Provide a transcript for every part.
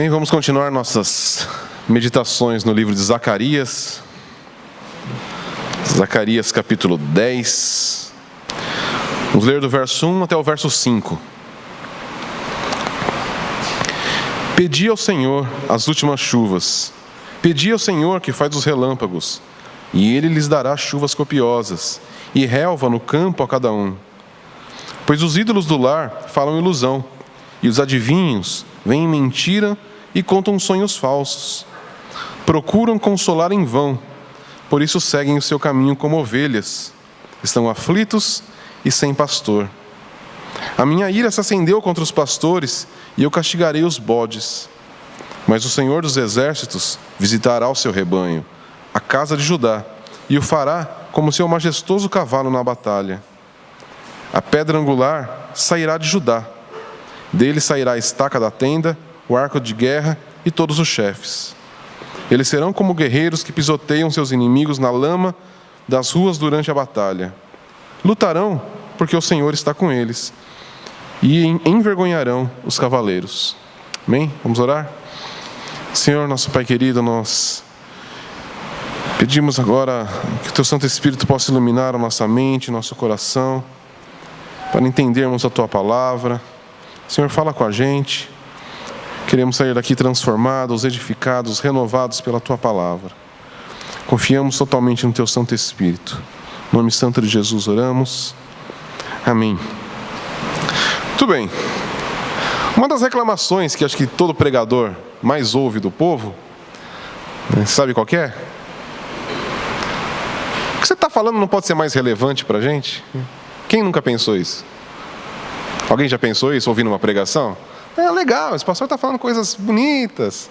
Bem, vamos continuar nossas meditações no livro de Zacarias. Zacarias capítulo 10. Vamos ler do verso 1 até o verso 5. Pedi ao Senhor as últimas chuvas. Pedi ao Senhor que faz os relâmpagos, e Ele lhes dará chuvas copiosas, e relva no campo a cada um. Pois os ídolos do lar falam ilusão, e os adivinhos veem mentira e contam sonhos falsos. Procuram consolar em vão, por isso seguem o seu caminho como ovelhas. Estão aflitos e sem pastor. A minha ira se acendeu contra os pastores, e eu castigarei os bodes. Mas o Senhor dos exércitos visitará o seu rebanho, a casa de Judá, e o fará como seu majestoso cavalo na batalha. A pedra angular sairá de Judá. Dele sairá a estaca da tenda, o arco de guerra e todos os chefes. Eles serão como guerreiros que pisoteiam seus inimigos na lama das ruas durante a batalha. Lutarão porque o Senhor está com eles, e envergonharão os cavaleiros. Amém? Vamos orar? Senhor, nosso Pai querido, nós pedimos agora que o Teu Santo Espírito possa iluminar a nossa mente, nosso coração, para entendermos a Tua palavra. Senhor, fala com a gente. Queremos sair daqui transformados, edificados, renovados pela Tua palavra. Confiamos totalmente no Teu Santo Espírito. Em nome santo de Jesus oramos. Amém. Muito bem. Uma das reclamações que acho que todo pregador mais ouve do povo, sabe qual que é? O que você está falando não pode ser mais relevante para a gente? Quem nunca pensou isso? Alguém já pensou isso ouvindo uma pregação? É legal, esse pastor está falando coisas bonitas,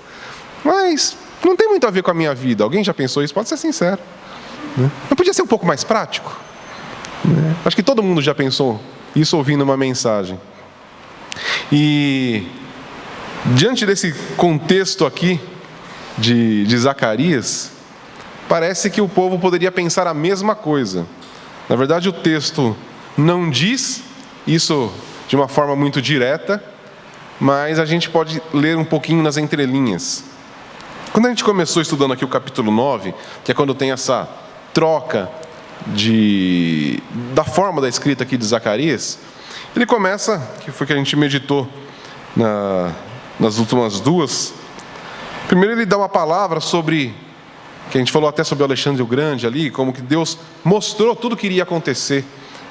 mas não tem muito a ver com a minha vida. Alguém já pensou isso? Pode ser sincero. Não podia ser um pouco mais prático? Acho que todo mundo já pensou isso ouvindo uma mensagem. E diante desse contexto aqui de Zacarias, parece que o povo poderia pensar a mesma coisa. Na verdade, o texto não diz isso de uma forma muito direta, mas a gente pode ler um pouquinho nas entrelinhas. Quando a gente começou estudando aqui o capítulo 9, que é quando tem essa troca da forma da escrita aqui de Zacarias, ele começa, que foi que a gente meditou nas últimas duas. Primeiro ele dá uma palavra sobre, que a gente falou até sobre Alexandre o Grande ali, como que Deus mostrou tudo o que iria acontecer.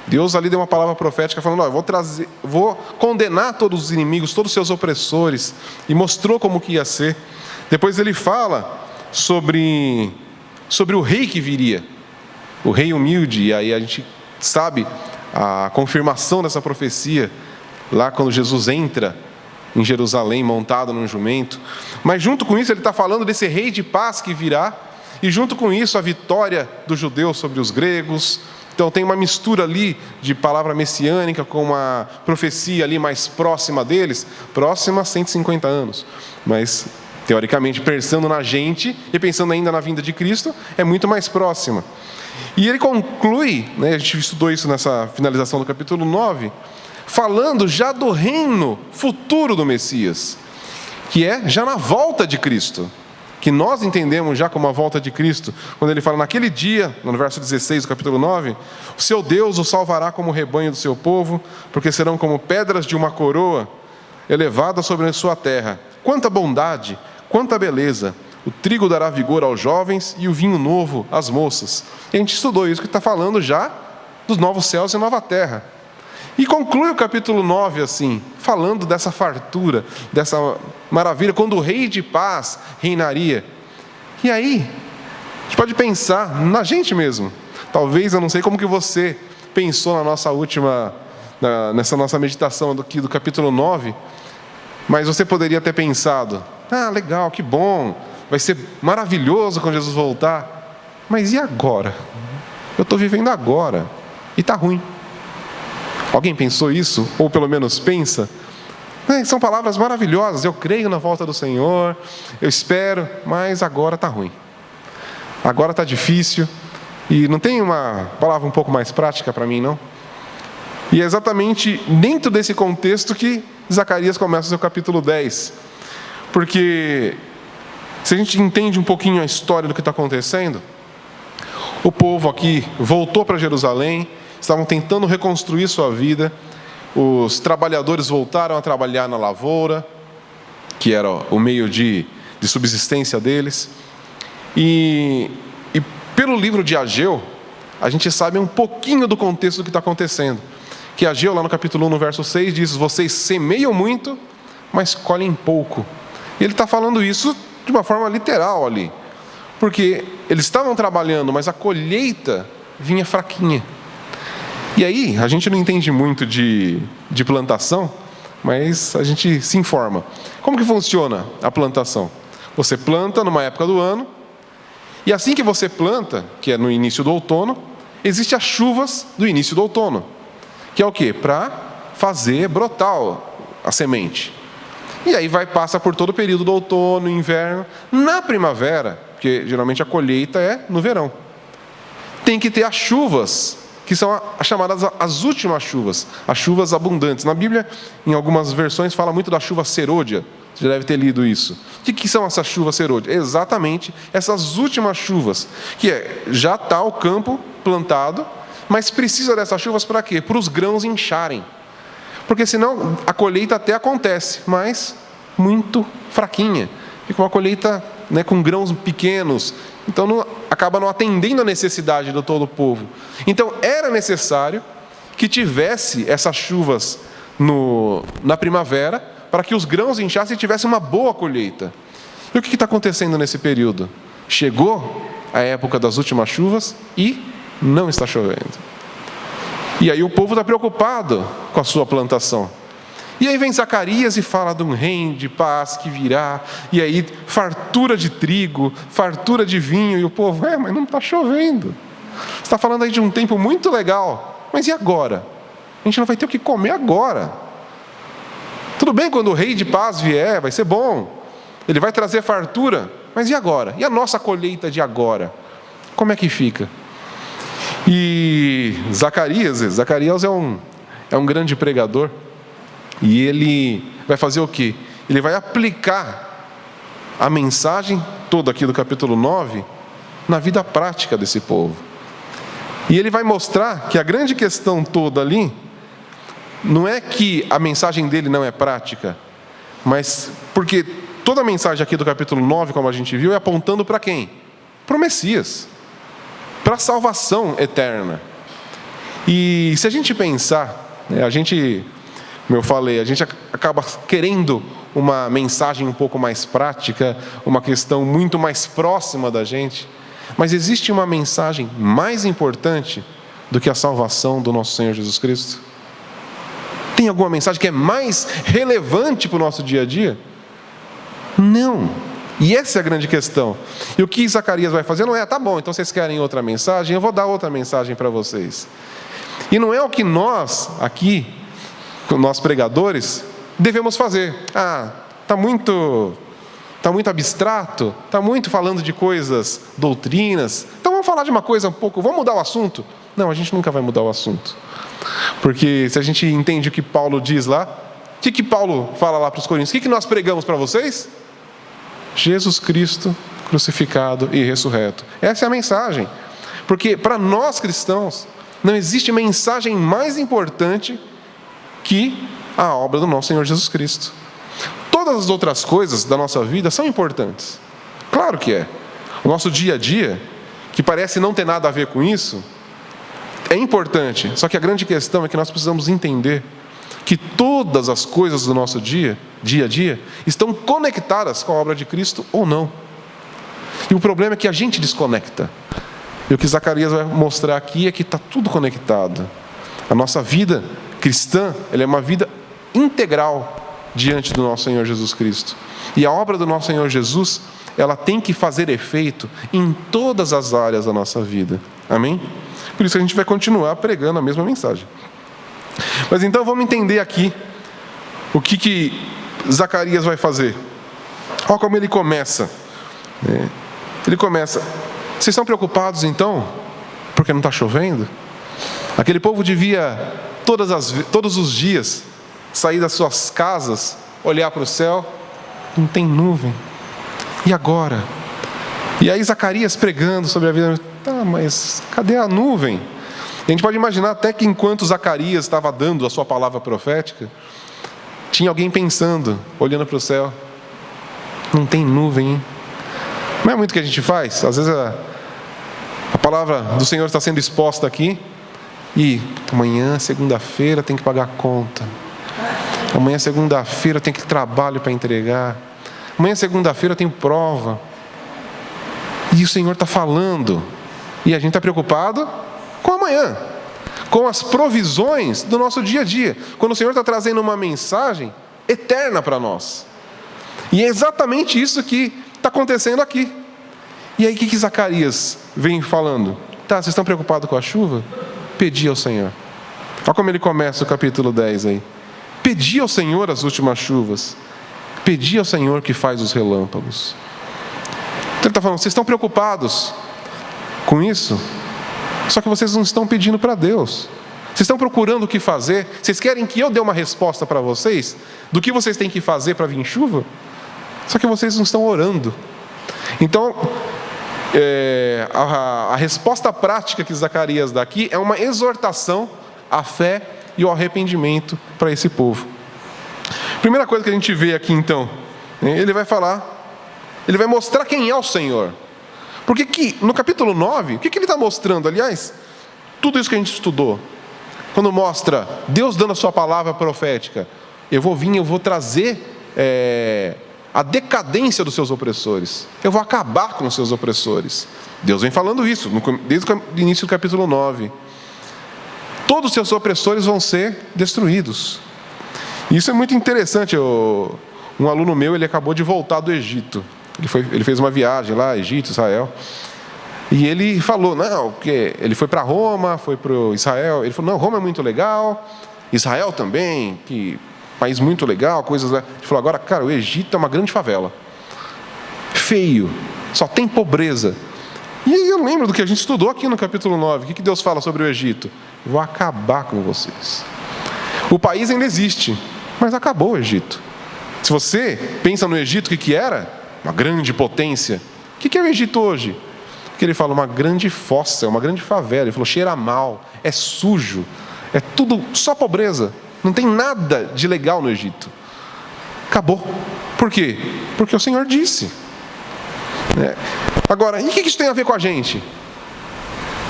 Deus ali deu uma palavra profética falando, eu vou condenar todos os inimigos, todos os seus opressores, e mostrou como que ia ser. Depois ele fala sobre o rei que viria, o rei humilde, e aí a gente sabe a confirmação dessa profecia, lá quando Jesus entra em Jerusalém montado num jumento. Mas junto com isso ele está falando desse rei de paz que virá, e junto com isso a vitória dos judeus sobre os gregos. Então tem uma mistura ali de palavra messiânica com uma profecia ali mais próxima deles, próxima a 150 anos. Mas, teoricamente, pensando na gente e pensando ainda na vinda de Cristo, é muito mais próxima. E ele conclui, a gente estudou isso nessa finalização do capítulo 9, falando já do reino futuro do Messias, que é já na volta de Cristo, que nós entendemos já como a volta de Cristo, quando ele fala, naquele dia, no verso 16 do capítulo 9, o seu Deus o salvará como o rebanho do seu povo, porque serão como pedras de uma coroa elevada sobre a sua terra. Quanta bondade, quanta beleza! O trigo dará vigor aos jovens e o vinho novo às moças. E a gente estudou isso, que está falando já dos novos céus e nova terra. E conclui o capítulo 9 assim, falando dessa fartura, dessa maravilha, quando o rei de paz reinaria. E aí, a gente pode pensar na gente mesmo. Talvez, eu não sei como que você pensou nessa nossa meditação aqui do capítulo 9, mas você poderia ter pensado, legal, que bom, vai ser maravilhoso quando Jesus voltar. Mas e agora? Eu estou vivendo agora, e está ruim. Alguém pensou isso? Ou pelo menos pensa? São palavras maravilhosas, eu creio na volta do Senhor, eu espero, mas agora está ruim. Agora está difícil, e não tem uma palavra um pouco mais prática para mim, não? E é exatamente dentro desse contexto que Zacarias começa o seu capítulo 10. Porque se a gente entende um pouquinho a história do que está acontecendo, o povo aqui voltou para Jerusalém, estavam tentando reconstruir sua vida, os trabalhadores voltaram a trabalhar na lavoura, que era o meio de subsistência deles. E pelo livro de Ageu, a gente sabe um pouquinho do contexto do que está acontecendo. Que Ageu, lá no capítulo 1, no verso 6, diz: vocês semeiam muito, mas colhem pouco. E ele está falando isso de uma forma literal ali. Porque eles estavam trabalhando, mas a colheita vinha fraquinha. E aí, a gente não entende muito de plantação, mas a gente se informa. Como que funciona a plantação? Você planta numa época do ano, e assim que você planta, que é no início do outono, existem as chuvas do início do outono, que é o quê? Para fazer brotar a semente. E aí passa por todo o período do outono, inverno. Na primavera, porque geralmente a colheita é no verão, tem que ter as chuvas, que são as chamadas as últimas chuvas, as chuvas abundantes. Na Bíblia, em algumas versões, fala muito da chuva serôdia. Você já deve ter lido isso. O que são essas chuvas serôdias? Exatamente essas últimas chuvas, que já está o campo plantado, mas precisa dessas chuvas para quê? Para os grãos incharem. Porque senão a colheita até acontece, mas muito fraquinha. Fica uma colheita, com grãos pequenos. Então acaba não atendendo a necessidade do todo o povo. Então era necessário que tivesse essas chuvas na primavera, para que os grãos inchassem e tivesse uma boa colheita. E o que está acontecendo nesse período? Chegou a época das últimas chuvas e não está chovendo. E aí o povo está preocupado com a sua plantação. E aí vem Zacarias e fala de um reino de paz que virá, e aí fartura de trigo, fartura de vinho, e o povo, mas não está chovendo. Você está falando aí de um tempo muito legal, mas e agora? A gente não vai ter o que comer agora. Tudo bem quando o rei de paz vier, vai ser bom, ele vai trazer fartura, mas e agora? E a nossa colheita de agora? Como é que fica? E Zacarias é um grande pregador, e ele vai fazer o quê? Ele vai aplicar a mensagem toda aqui do capítulo 9 na vida prática desse povo. E ele vai mostrar que a grande questão toda ali não é que a mensagem dele não é prática, mas porque toda a mensagem aqui do capítulo 9, como a gente viu, é apontando para quem? Para o Messias, para a salvação eterna. E se a gente pensar, como eu falei, a gente acaba querendo uma mensagem um pouco mais prática, uma questão muito mais próxima da gente, mas existe uma mensagem mais importante do que a salvação do nosso Senhor Jesus Cristo? Tem alguma mensagem que é mais relevante para o nosso dia a dia? Não. E essa é a grande questão. E o que Zacarias vai fazer não é, tá bom, então vocês querem outra mensagem, eu vou dar outra mensagem para vocês. E não é o que nós, aqui, nós pregadores, devemos fazer. Está muito abstrato, está muito falando de coisas, doutrinas, então vamos falar de uma coisa um pouco, vamos mudar o assunto? Não, a gente nunca vai mudar o assunto. Porque se a gente entende o que Paulo diz lá, o que Paulo fala lá para os Coríntios? O que nós pregamos para vocês? Jesus Cristo crucificado e ressurreto. Essa é a mensagem. Porque para nós cristãos, não existe mensagem mais importante que a obra do nosso Senhor Jesus Cristo. Todas as outras coisas da nossa vida são importantes. Claro que é. O nosso dia a dia, que parece não ter nada a ver com isso, é importante, só que a grande questão é que nós precisamos entender que todas as coisas do nosso dia a dia, estão conectadas com a obra de Cristo ou não. E o problema é que a gente desconecta. E o que Zacarias vai mostrar aqui é que está tudo conectado. A nossa vida cristã, ela é uma vida integral diante do nosso Senhor Jesus Cristo. E a obra do nosso Senhor Jesus, ela tem que fazer efeito em todas as áreas da nossa vida. Amém? Por isso a gente vai continuar pregando a mesma mensagem. Mas então vamos entender aqui o que Zacarias vai fazer. Olha como ele começa. Ele começa: vocês estão preocupados então porque não está chovendo? Aquele povo devia todos os dias sair das suas casas, olhar para o céu não tem nuvem. E agora? E aí Zacarias pregando sobre a vida. Tá, mas cadê a nuvem? A gente pode imaginar até que enquanto Zacarias estava dando a sua palavra profética, tinha alguém pensando, olhando para o céu. Não tem nuvem, hein? Não é muito o que a gente faz? Às vezes a palavra do Senhor está sendo exposta aqui. E amanhã, segunda-feira, tem que pagar a conta. Amanhã, segunda-feira, tem que trabalho para entregar. Amanhã, segunda-feira, eu tenho prova. E o Senhor está falando. E a gente está preocupado com amanhã, com as provisões do nosso dia a dia. Quando o Senhor está trazendo uma mensagem eterna para nós. E é exatamente isso que está acontecendo aqui. E aí o que Zacarias vem falando? Tá, vocês estão preocupados com a chuva? Pedi ao Senhor. Olha como ele começa o capítulo 10 aí. Pedi ao Senhor as últimas chuvas. Pedi ao Senhor que faz os relâmpagos. Então ele está falando, vocês estão preocupados com isso? Só que vocês não estão pedindo para Deus. Vocês estão procurando o que fazer. Vocês querem que eu dê uma resposta para vocês? Do que vocês têm que fazer para vir chuva? Só que vocês não estão orando. Então, a resposta prática que Zacarias dá aqui é uma exortação à fé e ao arrependimento para esse povo. Primeira coisa que a gente vê aqui então, ele vai mostrar quem é o Senhor. Porque que, no capítulo 9, o que ele está mostrando? Aliás, tudo isso que a gente estudou, quando mostra Deus dando a sua palavra profética, eu vou trazer a decadência dos seus opressores. Eu vou acabar com os seus opressores. Deus vem falando isso, desde o início do capítulo 9. Todos os seus opressores vão ser destruídos. Isso é muito interessante. Um aluno meu, ele acabou de voltar do Egito. Ele fez uma viagem lá, Egito, Israel. E ele falou, ele foi para Roma, foi para Israel. Ele falou, Roma é muito legal, Israel também, que país muito legal, coisas lá. Ele falou, agora, cara, o Egito é uma grande favela. Feio, só tem pobreza. E aí eu lembro do que a gente estudou aqui no capítulo 9. O que Deus fala sobre o Egito? Vou acabar com vocês. O país ainda existe, mas acabou o Egito. Se você pensa no Egito, o que era? Uma grande potência. O que é o Egito hoje? Que ele fala, uma grande fossa, uma grande favela. Ele falou, cheira mal, é sujo, é tudo só pobreza. Não tem nada de legal no Egito. Acabou. Por quê? Porque o Senhor disse. Agora, e o que isso tem a ver com a gente?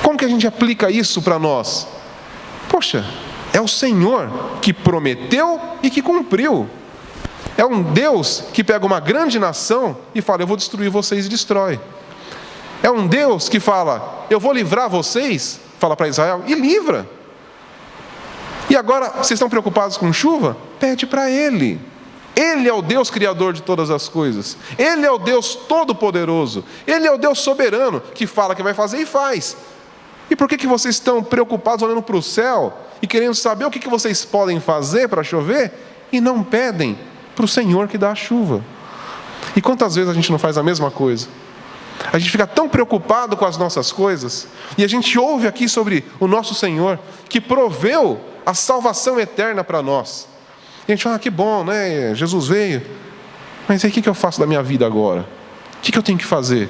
Como que a gente aplica isso para nós? Poxa, é o Senhor que prometeu e que cumpriu. É um Deus que pega uma grande nação e fala, eu vou destruir vocês e destrói. É um Deus que fala, eu vou livrar vocês, fala para Israel, e livra. E agora, vocês estão preocupados com chuva? Pede para Ele. Ele é o Deus criador de todas as coisas. Ele é o Deus todo-poderoso. Ele é o Deus soberano, que fala que vai fazer e faz. E por que vocês estão preocupados olhando para o céu e querendo saber o que vocês podem fazer para chover e não pedem para o Senhor que dá a chuva? E quantas vezes a gente não faz a mesma coisa? A gente fica tão preocupado com as nossas coisas, e a gente ouve aqui sobre o nosso Senhor, que proveu a salvação eterna para nós. E a gente fala, que bom, né? Jesus veio. Mas aí o que eu faço da minha vida agora? O que eu tenho que fazer?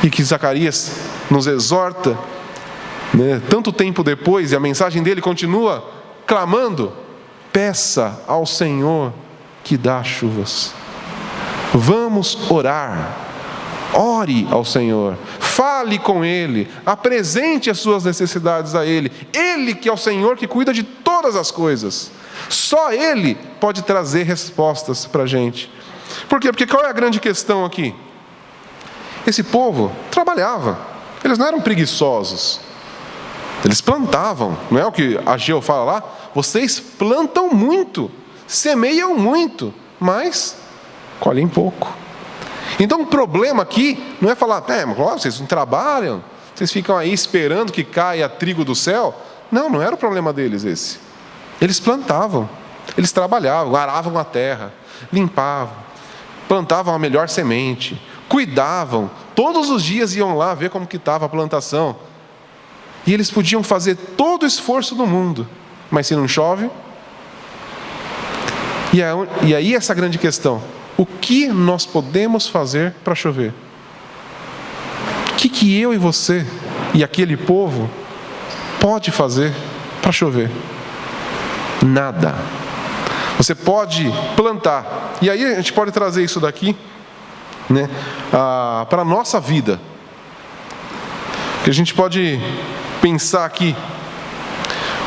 E que Zacarias nos exorta, né, tanto tempo depois, e a mensagem dele continua clamando, peça ao Senhor que dá chuvas. Vamos orar. Ore ao Senhor, fale com Ele, apresente as suas necessidades a Ele. Ele que é o Senhor que cuida de todas as coisas. Só Ele pode trazer respostas para a gente. Por quê? Porque qual é a grande questão aqui? Esse povo trabalhava, eles não eram preguiçosos, eles plantavam. Não é o que Ageu fala lá? Vocês plantam muito, semeiam muito, mas colhem pouco. Então o problema aqui não é falar, vocês não trabalham, vocês ficam aí esperando que caia trigo do céu. Não era o problema deles esse. Eles plantavam, eles trabalhavam, aravam a terra, limpavam, plantavam a melhor semente, cuidavam, todos os dias iam lá ver como que estava a plantação. E eles podiam fazer todo o esforço do mundo, mas se não chove... E aí essa grande questão, o que nós podemos fazer para chover? O que eu e você e aquele povo pode fazer para chover? Nada. Você pode plantar. E aí a gente pode trazer isso daqui, né, para a nossa vida. Que a gente pode pensar aqui.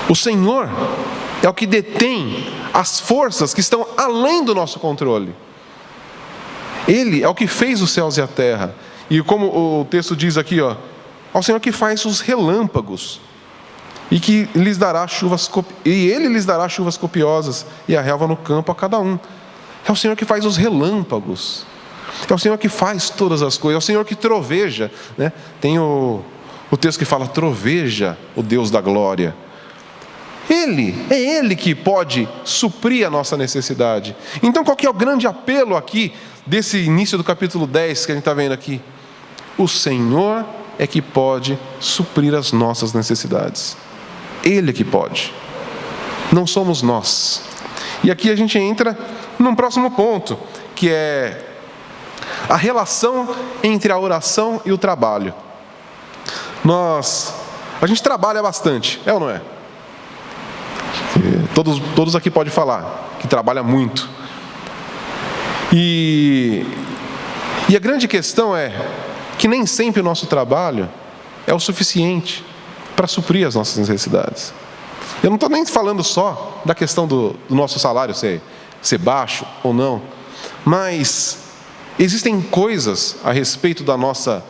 O Senhor é o que detém as forças que estão além do nosso controle. Ele é o que fez os céus e a terra. E como o texto diz aqui, ó, ao Senhor que faz os relâmpagos e que lhes dará Ele lhes dará chuvas copiosas e a relva no campo a cada um. É o Senhor que faz os relâmpagos. É o Senhor que faz todas as coisas. É o Senhor que troveja, né? Tem o texto que fala: troveja o Deus da glória. É Ele que pode suprir a nossa necessidade. Então qual que é o grande apelo aqui desse início do capítulo 10 que a gente está vendo aqui? O Senhor é que pode suprir as nossas necessidades. Ele que pode. Não somos nós. E aqui a gente entra num próximo ponto, que é a relação entre a oração e o trabalho. A gente trabalha bastante, é ou não é? Todos aqui podem falar que trabalha muito. E a grande questão é que nem sempre o nosso trabalho é o suficiente para suprir as nossas necessidades. Eu não estou nem falando só da questão do nosso salário ser baixo ou não, mas existem coisas a respeito da nossa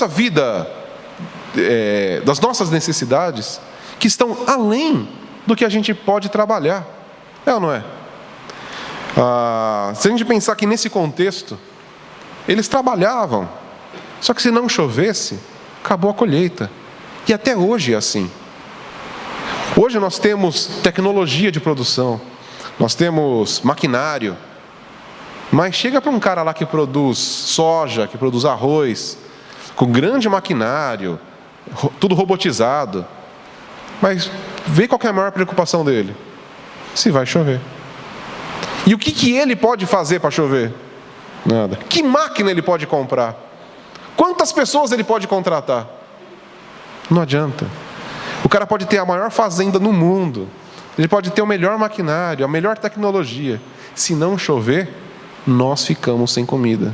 vida, das nossas necessidades, que estão além do que a gente pode trabalhar. É ou não é? Se a gente pensar que nesse contexto, eles trabalhavam, só que se não chovesse, acabou a colheita. E até hoje é assim. Hoje nós temos tecnologia de produção, nós temos maquinário, mas chega para um cara lá que produz soja, que produz arroz, com grande maquinário, tudo robotizado, mas vê qual que é a maior preocupação dele: se vai chover. E o que ele pode fazer para chover? Nada. Que máquina ele pode comprar? Quantas pessoas ele pode contratar? Não adianta. O cara pode ter a maior fazenda no mundo, ele pode ter o melhor maquinário, a melhor tecnologia. Se não chover, nós ficamos sem comida.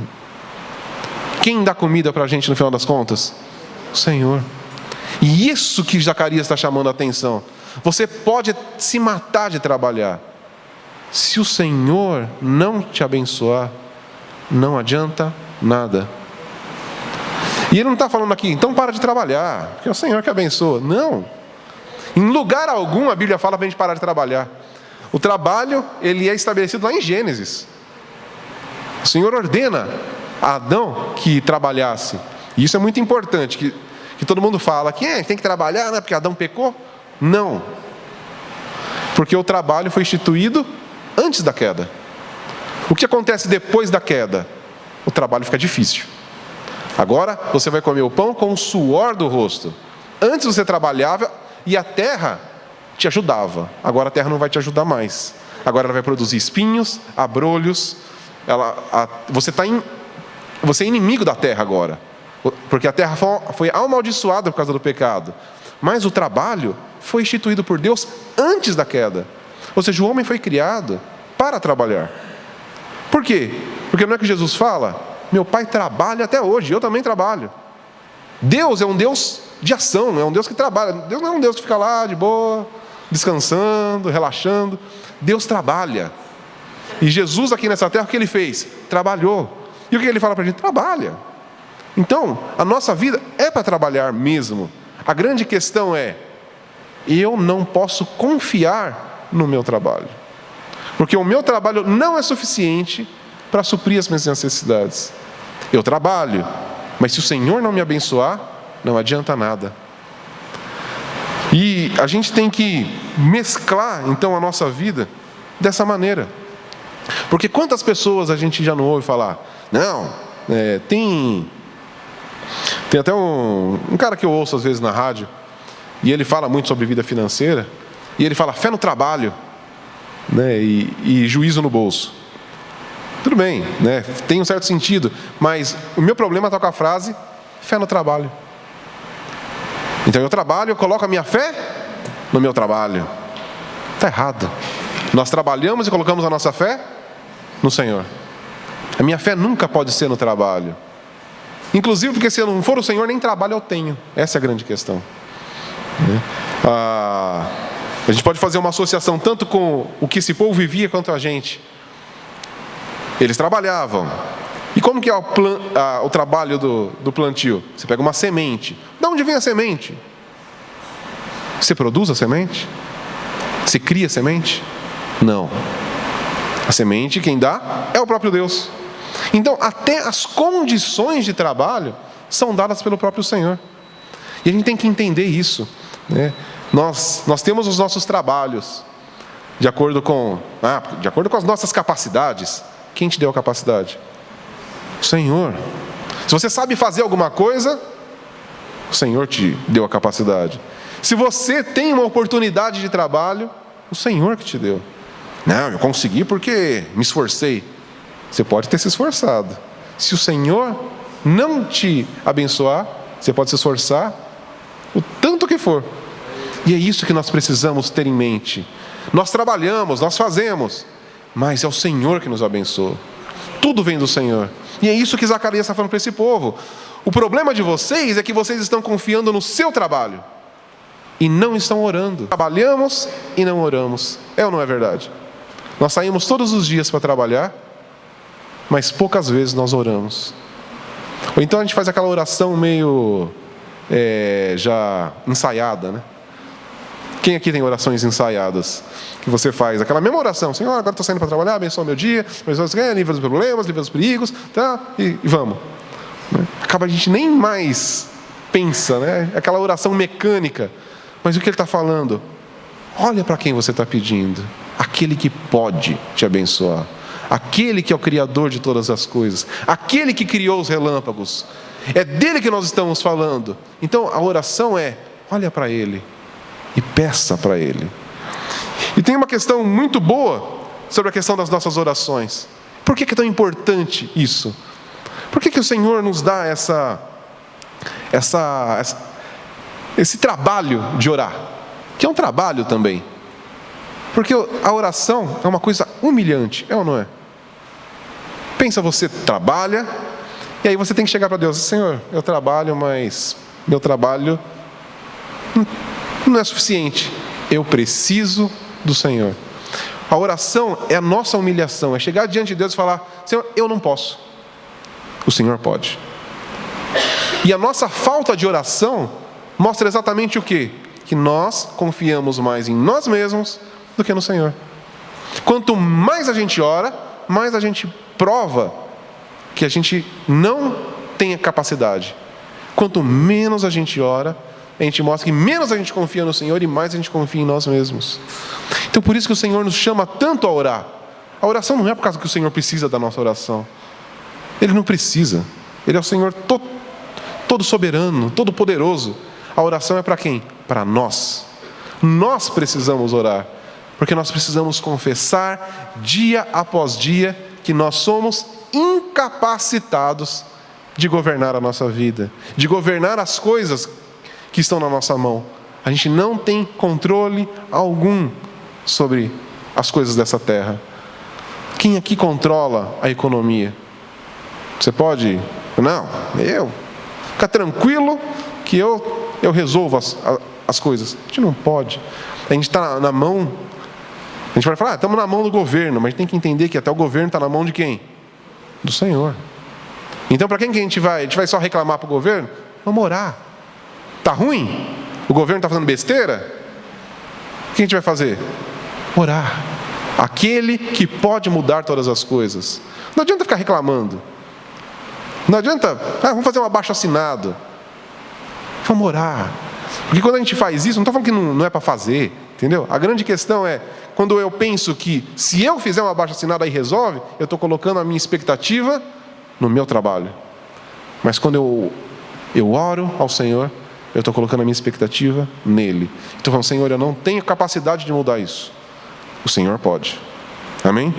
Quem dá comida para a gente no final das contas? O Senhor. E isso que Zacarias está chamando a atenção. Você pode se matar de trabalhar. Se o Senhor não te abençoar, não adianta nada. E ele não está falando aqui, então para de trabalhar, porque é o Senhor que abençoa. Não. Em lugar algum a Bíblia fala para a gente parar de trabalhar. O trabalho, ele é estabelecido lá em Gênesis. O Senhor ordena a Adão que trabalhasse. E isso é muito importante, que todo mundo fala que tem que trabalhar, né, porque Adão pecou. Não. Porque o trabalho foi instituído antes da queda. O que acontece depois da queda? O trabalho fica difícil. Agora você vai comer o pão com o suor do rosto. Antes você trabalhava e a terra te ajudava. Agora a terra não vai te ajudar mais. Agora ela vai produzir espinhos, abrolhos. Você é inimigo da terra agora. Porque a terra foi amaldiçoada por causa do pecado. Mas o trabalho foi instituído por Deus antes da queda. Ou seja, o homem foi criado para trabalhar. Por quê? Porque não é que Jesus fala: meu pai trabalha até hoje, eu também trabalho. Deus é um Deus de ação, é um Deus que trabalha. Deus não é um Deus que fica lá de boa, descansando, relaxando. Deus trabalha. E Jesus aqui nessa terra, o que ele fez? Trabalhou. E o que ele fala para a gente? Trabalha. Então, a nossa vida é para trabalhar mesmo. A grande questão é: eu não posso confiar no meu trabalho. Porque o meu trabalho não é suficiente para suprir as minhas necessidades. Eu trabalho, mas se o Senhor não me abençoar, não adianta nada. E a gente tem que mesclar, então, a nossa vida dessa maneira. Porque quantas pessoas a gente já não ouve falar: não, tem até um cara que eu ouço às vezes na rádio, e ele fala muito sobre vida financeira, e ele fala: fé no trabalho, né, e juízo no bolso. Tudo bem, né? Tem um certo sentido, mas o meu problema está com a frase fé no trabalho. Então eu trabalho, eu coloco a minha fé no meu trabalho. Está errado. Nós trabalhamos e colocamos a nossa fé no Senhor. A minha fé nunca pode ser no trabalho. Inclusive porque se eu não for o Senhor, nem trabalho eu tenho. Essa é a grande questão. A gente pode fazer uma associação tanto com o que esse povo vivia quanto a gente. Eles trabalhavam. E como que é o trabalho do plantio? Você pega uma semente. De onde vem a semente? Você produz a semente? Você cria a semente? Não. A semente quem dá é o próprio Deus. Então até as condições de trabalho são dadas pelo próprio Senhor. E a gente tem que entender isso, né? Nós temos os nossos trabalhos de acordo com as nossas capacidades. Quem te deu a capacidade? O Senhor. Se você sabe fazer alguma coisa, o Senhor te deu a capacidade. Se você tem uma oportunidade de trabalho, o Senhor que te deu. Não, eu consegui porque me esforcei. Você pode ter se esforçado. Se o Senhor não te abençoar, você pode se esforçar o tanto que for. E é isso que nós precisamos ter em mente. Nós trabalhamos, nós fazemos, mas é o Senhor que nos abençoa. Tudo vem do Senhor. E é isso que Zacarias está falando para esse povo. O problema de vocês é que vocês estão confiando no seu trabalho e não estão orando. Trabalhamos e não oramos. É ou não é verdade? Nós saímos todos os dias para trabalhar, mas poucas vezes nós oramos. Ou então a gente faz aquela oração meio já ensaiada, né? Quem aqui tem orações ensaiadas? Que você faz aquela mesma oração. Senhor, agora estou saindo para trabalhar, abençoa meu dia, livra dos problemas, livra dos perigos, tá? E vamos. Acaba a gente nem mais pensa, né? Aquela oração mecânica. Mas o que ele está falando? Olha para quem você está pedindo. Aquele que pode te abençoar. Aquele que é o Criador de todas as coisas. Aquele que criou os relâmpagos. É dele que nós estamos falando. Então a oração é, olha para ele e peça para ele. E tem uma questão muito boa sobre a questão das nossas orações. Por que é tão importante isso? Por que o Senhor nos dá esse trabalho de orar? Que é um trabalho também. Porque a oração é uma coisa humilhante, é ou não é? Pensa, você trabalha, e aí você tem que chegar para Deus: Senhor, eu trabalho, mas meu trabalho não é suficiente. Eu preciso do Senhor. A oração é a nossa humilhação, é chegar diante de Deus e falar: Senhor, eu não posso. O Senhor pode. E a nossa falta de oração mostra exatamente o quê? Que nós confiamos mais em nós mesmos do que no Senhor. Quanto mais a gente ora, mais a gente prova que a gente não tem a capacidade. Quanto menos a gente ora, a gente mostra que menos a gente confia no Senhor e mais a gente confia em nós mesmos. Então por isso que o Senhor nos chama tanto a orar. A oração não é por causa que o Senhor precisa da nossa oração. Ele não precisa. Ele é o Senhor todo soberano, todo poderoso. A oração é para quem? Para nós. Nós precisamos orar, porque nós precisamos confessar dia após dia que nós somos incapacitados de governar a nossa vida, de governar as coisas que estão na nossa mão. A gente não tem controle algum sobre as coisas dessa terra. Quem aqui controla a economia? Você pode? Não, fica tranquilo que eu resolvo as coisas. A gente não pode. A gente está na mão. A gente vai falar, estamos na mão do governo, mas a gente tem que entender que até o governo está na mão de quem? Do Senhor. Então para quem que a gente vai? A gente vai só reclamar para o governo? Vamos orar. Está ruim? O governo está fazendo besteira? O que a gente vai fazer? Orar. Aquele que pode mudar todas as coisas. Não adianta ficar reclamando. Não adianta, vamos fazer um abaixo-assinado. Vamos orar. Porque quando a gente faz isso, não estou falando que não é para fazer, entendeu? A grande questão é, quando eu penso que se eu fizer um abaixo-assinado aí resolve, eu estou colocando a minha expectativa no meu trabalho. Mas quando eu oro ao Senhor, eu estou colocando a minha expectativa nele. Estou falando: Senhor, eu não tenho capacidade de mudar isso. O Senhor pode. Amém?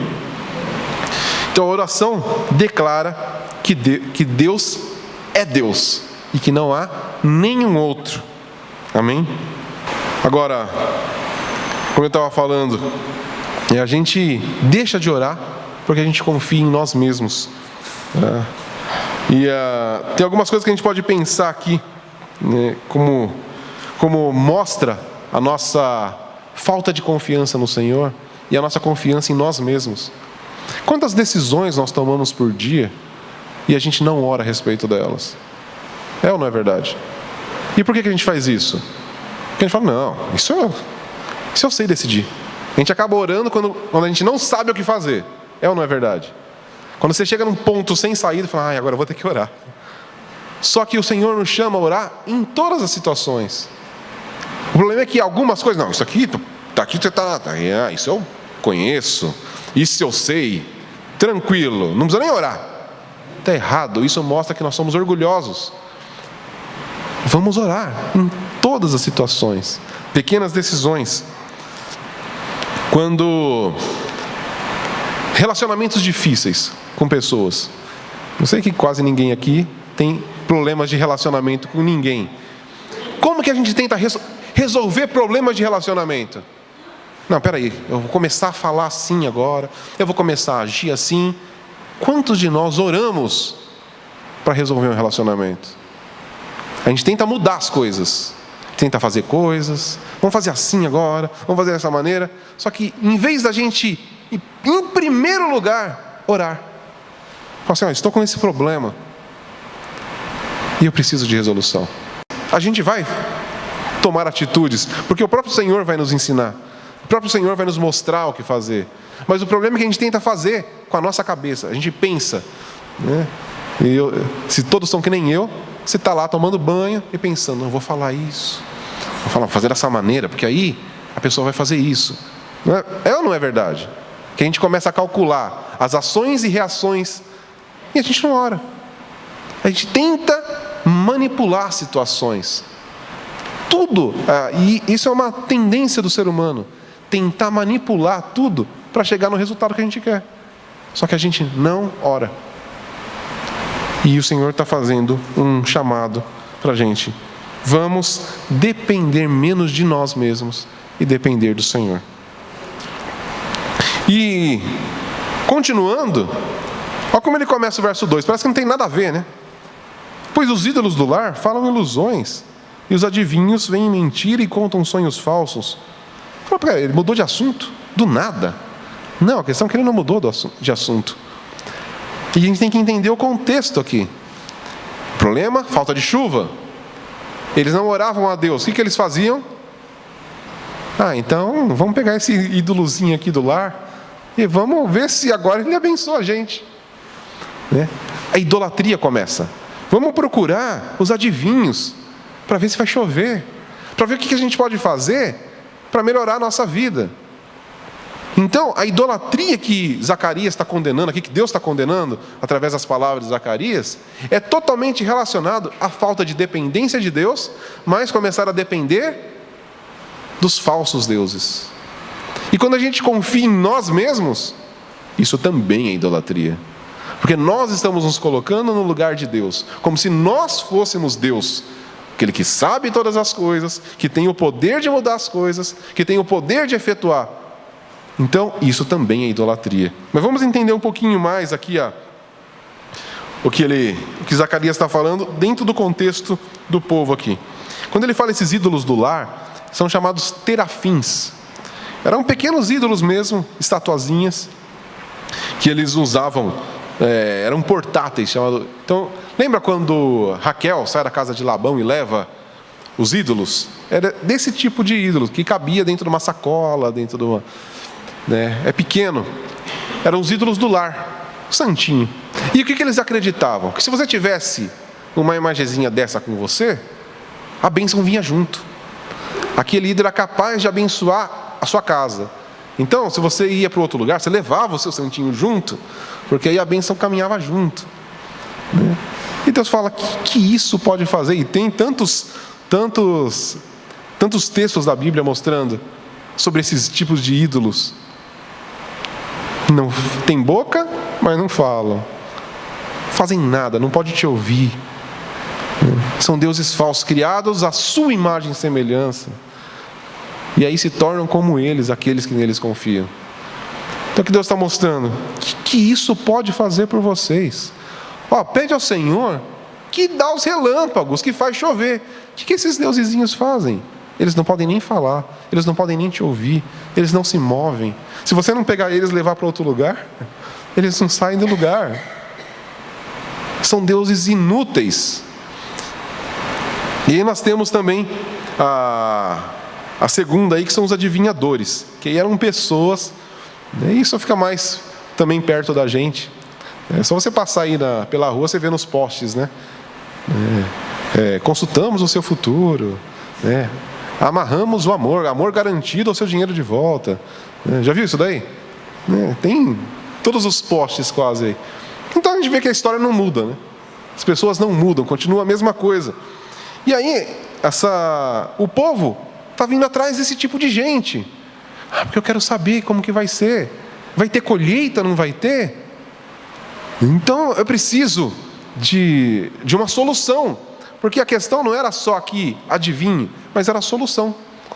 Então a oração declara que Deus é Deus e que não há nenhum outro. Amém? Agora, como eu estava falando, a gente deixa de orar porque a gente confia em nós mesmos. Tem algumas coisas que a gente pode pensar aqui, né, como mostra a nossa falta de confiança no Senhor e a nossa confiança em nós mesmos. Quantas decisões nós tomamos por dia e a gente não ora a respeito delas? É ou não é verdade? E por que a gente faz isso? Porque a gente fala, não, isso eu sei decidir. A gente acaba orando quando a gente não sabe o que fazer. É ou não é verdade? Quando você chega num ponto sem saída, fala, agora eu vou ter que orar. Só que o Senhor nos chama a orar em todas as situações. O problema é que algumas coisas, não, isso aqui você está, isso eu conheço, isso eu sei, tranquilo, não precisa nem orar. Está errado, isso mostra que nós somos orgulhosos. Vamos orar em todas as situações, pequenas decisões. Quando relacionamentos difíceis com pessoas, eu sei que quase ninguém aqui tem problemas de relacionamento com ninguém. Como que a gente tenta resolver problemas de relacionamento? Não, peraí, eu vou começar a falar assim agora, eu vou começar a agir assim. Quantos de nós oramos para resolver um relacionamento? A gente tenta mudar as coisas, tenta fazer coisas, vamos fazer assim agora, vamos fazer dessa maneira. Só que em vez da gente, em primeiro lugar, orar. Falar assim, estou com esse problema e eu preciso de resolução. A gente vai tomar atitudes, porque o próprio Senhor vai nos ensinar. O próprio Senhor vai nos mostrar o que fazer. Mas o problema é que a gente tenta fazer com a nossa cabeça. A gente pensa, né? Se todos são que nem eu, você está lá tomando banho e pensando, não, vou falar isso, vou fazer dessa maneira, porque aí a pessoa vai fazer isso. É ou não é verdade? Que a gente começa a calcular as ações e reações e a gente não ora. A gente tenta manipular situações. Tudo, e isso é uma tendência do ser humano, tentar manipular tudo para chegar no resultado que a gente quer. Só que a gente não ora. E o Senhor está fazendo um chamado para a gente. Vamos depender menos de nós mesmos e depender do Senhor. E, continuando, olha como ele começa o verso 2. Parece que não tem nada a ver, né? Pois os ídolos do lar falam ilusões, e os adivinhos vêm mentir e contam sonhos falsos. Ele mudou de assunto? Do nada? Não, a questão é que ele não mudou de assunto. E a gente tem que entender o contexto aqui. Problema, falta de chuva. Eles não oravam a Deus. O que eles faziam? Então vamos pegar esse ídolozinho aqui do lar e vamos ver se agora ele abençoa a gente, né? A idolatria começa. Vamos procurar os adivinhos para ver se vai chover, para ver o que a gente pode fazer para melhorar a nossa vida. Então, a idolatria que Zacarias está condenando aqui, que Deus está condenando através das palavras de Zacarias, é totalmente relacionado à falta de dependência de Deus, mas começar a depender dos falsos deuses. E quando a gente confia em nós mesmos, isso também é idolatria. Porque nós estamos nos colocando no lugar de Deus, como se nós fôssemos Deus, aquele que sabe todas as coisas, que tem o poder de mudar as coisas, que tem o poder de efetuar. Então, isso também é idolatria. Mas vamos entender um pouquinho mais aqui o que Zacarias está falando dentro do contexto do povo aqui. Quando ele fala esses ídolos do lar, são chamados terafins. Eram pequenos ídolos mesmo, estatuazinhas, que eles usavam, eram portáteis. Então, lembra quando Raquel sai da casa de Labão e leva os ídolos? Era desse tipo de ídolo, que cabia dentro de uma sacola, dentro de uma... É pequeno. Eram os ídolos do lar, santinho. E o que eles acreditavam? Que se você tivesse uma imagenzinha dessa com você, a bênção vinha junto. Aquele ídolo era capaz de abençoar a sua casa. Então, se você ia para outro lugar, você levava o seu santinho junto, porque aí a bênção caminhava junto. E Deus fala que isso pode fazer. E tem tantos textos da Bíblia mostrando sobre esses tipos de ídolos. Não tem boca, mas não falam. Fazem nada, não pode te ouvir. São deuses falsos, criados à sua imagem e semelhança. E aí se tornam como eles, aqueles que neles confiam. Então o que Deus está mostrando? Que isso pode fazer por vocês. Pede ao Senhor que dá os relâmpagos, que faz chover. O que esses deusezinhos fazem? Eles não podem nem falar, eles não podem nem te ouvir, eles não se movem. Se você não pegar eles e levar para outro lugar, eles não saem do lugar. São deuses inúteis. E aí nós temos também a segunda aí, que são os adivinhadores, que aí eram pessoas, né, e isso fica mais também perto da gente. É só você passar aí pela rua, você vê nos postes, né? Consultamos o seu futuro, né? Amarramos o amor garantido ao seu dinheiro de volta. Já viu isso daí? Tem todos os postes quase aí. Então a gente vê que a história não muda, né? As pessoas não mudam, continua a mesma coisa. E aí, o povo está vindo atrás desse tipo de gente. Porque eu quero saber como que vai ser. Vai ter colheita, não vai ter? Então eu preciso de uma solução. Porque a questão não era só aqui, adivinhe, mas era a solução.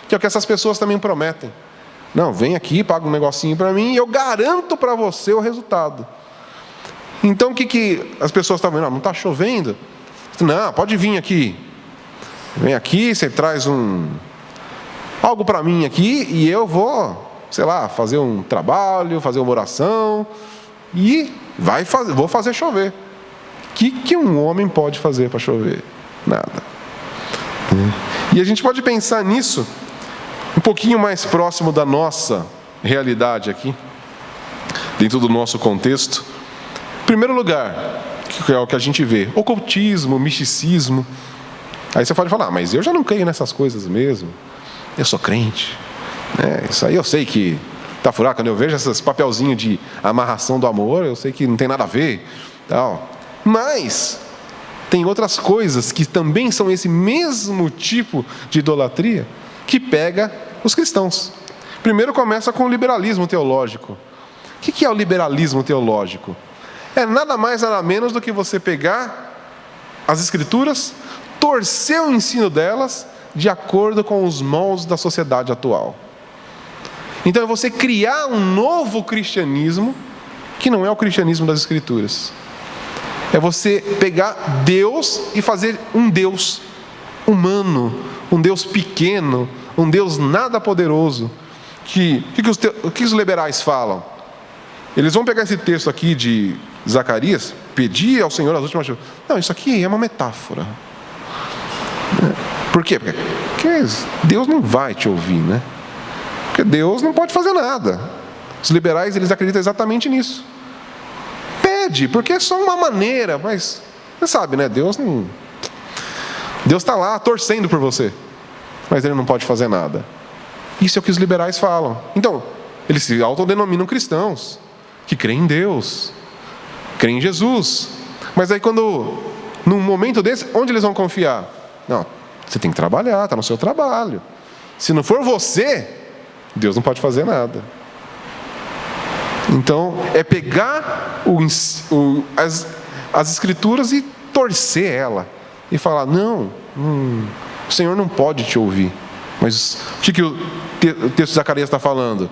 Que é o que essas pessoas também prometem. Não, vem aqui, paga um negocinho para mim e eu garanto para você o resultado. Então o que as pessoas estavam vendo? Não está chovendo? Não, pode vir aqui. Vem aqui, você traz algo para mim aqui e eu vou, sei lá, fazer um trabalho, fazer uma oração e vou fazer chover. O que um homem pode fazer para chover? Nada. E a gente pode pensar nisso um pouquinho mais próximo da nossa realidade aqui, dentro do nosso contexto. Em primeiro lugar, que é o que a gente vê, ocultismo, misticismo. Aí você pode falar, mas eu já não creio nessas coisas mesmo. Eu sou crente. Isso aí eu sei que está furado. Quando eu vejo esses papelzinhos de amarração do amor, eu sei que não tem nada a ver. Tal. Mas tem outras coisas que também são esse mesmo tipo de idolatria que pega os cristãos. Primeiro começa com o liberalismo teológico. O que é o liberalismo teológico? É nada mais, nada menos do que você pegar as Escrituras, torcer o ensino delas de acordo com os moldes da sociedade atual. Então é você criar um novo cristianismo que não é o cristianismo das Escrituras. É você pegar Deus e fazer um Deus humano, um Deus pequeno, um Deus nada poderoso. O que os liberais falam? Eles vão pegar esse texto aqui de Zacarias, pedir ao Senhor as últimas chuvas. Não, isso aqui é uma metáfora. Por quê? Porque Deus não vai te ouvir, né? Porque Deus não pode fazer nada. Os liberais, eles acreditam exatamente nisso. Pede, porque é só uma maneira, mas você sabe, né? Deus está lá torcendo por você, mas Ele não pode fazer nada. Isso é o que os liberais falam. Então, eles se autodenominam cristãos, que creem em Deus, creem em Jesus. Mas aí num momento desse, onde eles vão confiar? Não, você tem que trabalhar, está no seu trabalho. Se não for você, Deus não pode fazer nada. Então, é pegar as Escrituras e torcer ela. E falar, não, o Senhor não pode te ouvir. Mas o que o texto de Zacarias está falando?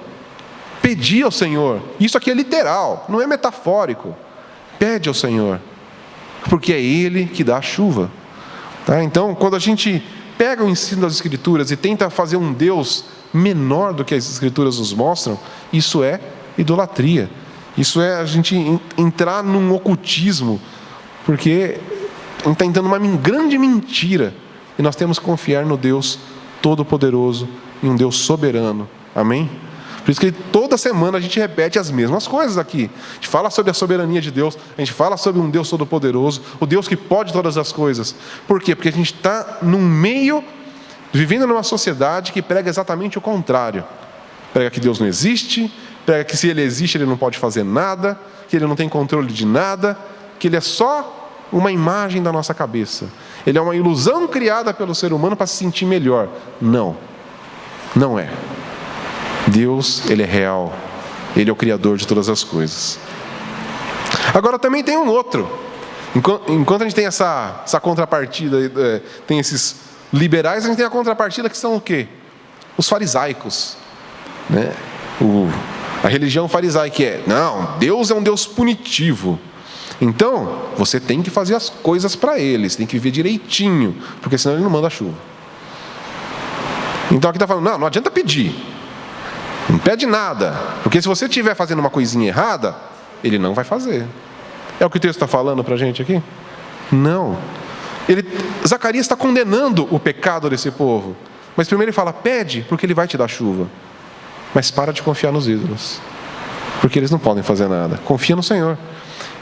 Pedir ao Senhor. Isso aqui é literal, não é metafórico. Pede ao Senhor, porque é Ele que dá a chuva. Tá? Então, quando a gente pega o ensino das Escrituras e tenta fazer um Deus menor do que as Escrituras nos mostram, isso é idolatria. Isso é a gente entrar num ocultismo, porque a gente está entrando numa grande mentira. E nós temos que confiar no Deus Todo-Poderoso, em um Deus soberano. Amém? Por isso que toda semana a gente repete as mesmas coisas aqui. A gente fala sobre a soberania de Deus, a gente fala sobre um Deus Todo-Poderoso, o Deus que pode todas as coisas. Por quê? Porque a gente está vivendo numa sociedade que prega exatamente o contrário. Prega que Deus não existe, prega que se Ele existe Ele não pode fazer nada, que Ele não tem controle de nada, que Ele é só uma imagem da nossa cabeça. Ele é uma ilusão criada pelo ser humano para se sentir melhor. Não, não é. Deus, Ele é real. Ele é o Criador de todas as coisas. Agora também tem um outro. Enquanto a gente tem essa contrapartida, tem esses liberais, a gente tem a contrapartida que são o quê? Os farisaicos, né? A religião farisaica não, Deus é um Deus punitivo. Então, você tem que fazer as coisas para Ele, você tem que viver direitinho, porque senão Ele não manda chuva. Então aqui está falando, não adianta pedir, não pede nada, porque se você estiver fazendo uma coisinha errada, Ele não vai fazer. É o que o texto está falando para a gente aqui? Não. Zacarias está condenando o pecado desse povo, mas primeiro ele fala, pede, porque Ele vai te dar chuva. Mas para de confiar nos ídolos, porque eles não podem fazer nada. Confia no Senhor.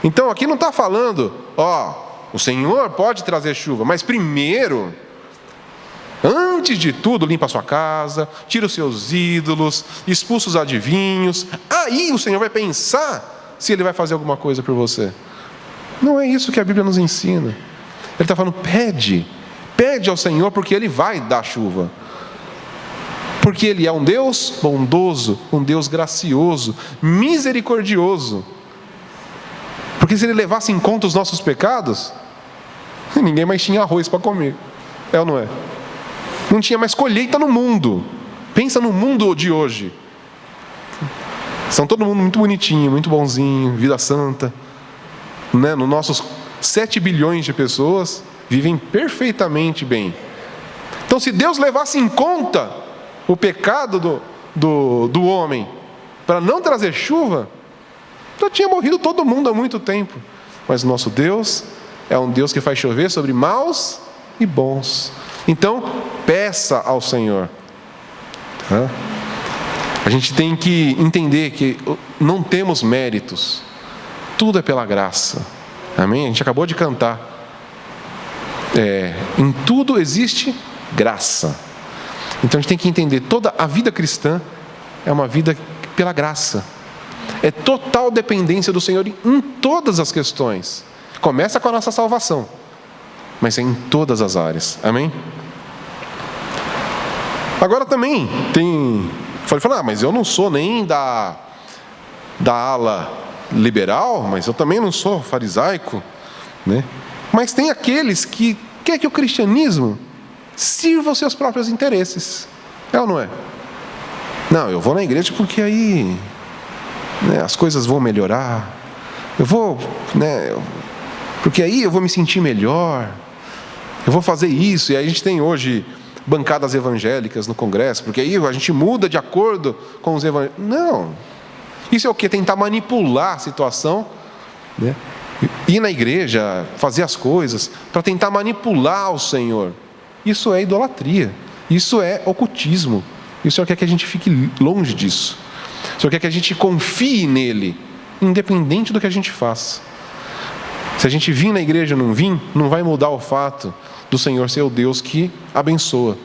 Então aqui não está falando, o Senhor pode trazer chuva, mas primeiro, antes de tudo, limpa a sua casa, tira os seus ídolos, expulsa os adivinhos. Aí o Senhor vai pensar se Ele vai fazer alguma coisa por você. Não é isso que a Bíblia nos ensina. Ele está falando, pede ao Senhor, porque Ele vai dar chuva. Porque Ele é um Deus bondoso, um Deus gracioso, misericordioso. Porque se Ele levasse em conta os nossos pecados, ninguém mais tinha arroz para comer. É ou não é? Não tinha mais colheita no mundo. Pensa no mundo de hoje. São todo mundo muito bonitinho, muito bonzinho, vida santa, né? Nos nossos 7 bilhões de pessoas vivem perfeitamente bem. Então, se Deus levasse em conta o pecado do homem para não trazer chuva, já tinha morrido todo mundo há muito tempo. Mas o nosso Deus é um Deus que faz chover sobre maus e bons. Então, peça ao Senhor. A gente tem que entender que não temos méritos. Tudo é pela graça. Amém? A gente acabou de cantar. Em tudo existe graça. Então a gente tem que entender, toda a vida cristã é uma vida pela graça. É total dependência do Senhor em todas as questões. Começa com a nossa salvação, mas é em todas as áreas. Amém? Agora também tem... mas eu não sou nem da ala liberal, mas eu também não sou farisaico, né? Mas tem aqueles que querem que o cristianismo sirva aos seus próprios interesses. É ou não é? Não, eu vou na igreja porque aí, né, as coisas vão melhorar. Eu vou, né, porque aí eu vou me sentir melhor. Eu vou fazer isso. E aí a gente tem hoje bancadas evangélicas no Congresso, porque aí a gente muda de acordo com os evangélicos. Não. Isso é o quê? Tentar manipular a situação, né? Ir na igreja, fazer as coisas para tentar manipular o Senhor. Isso é idolatria. Isso é ocultismo. E o Senhor quer que a gente fique longe disso. O Senhor quer que a gente confie nele, independente do que a gente faça. Se a gente vir na igreja ou não vir, não vai mudar o fato do Senhor ser o Deus que abençoa.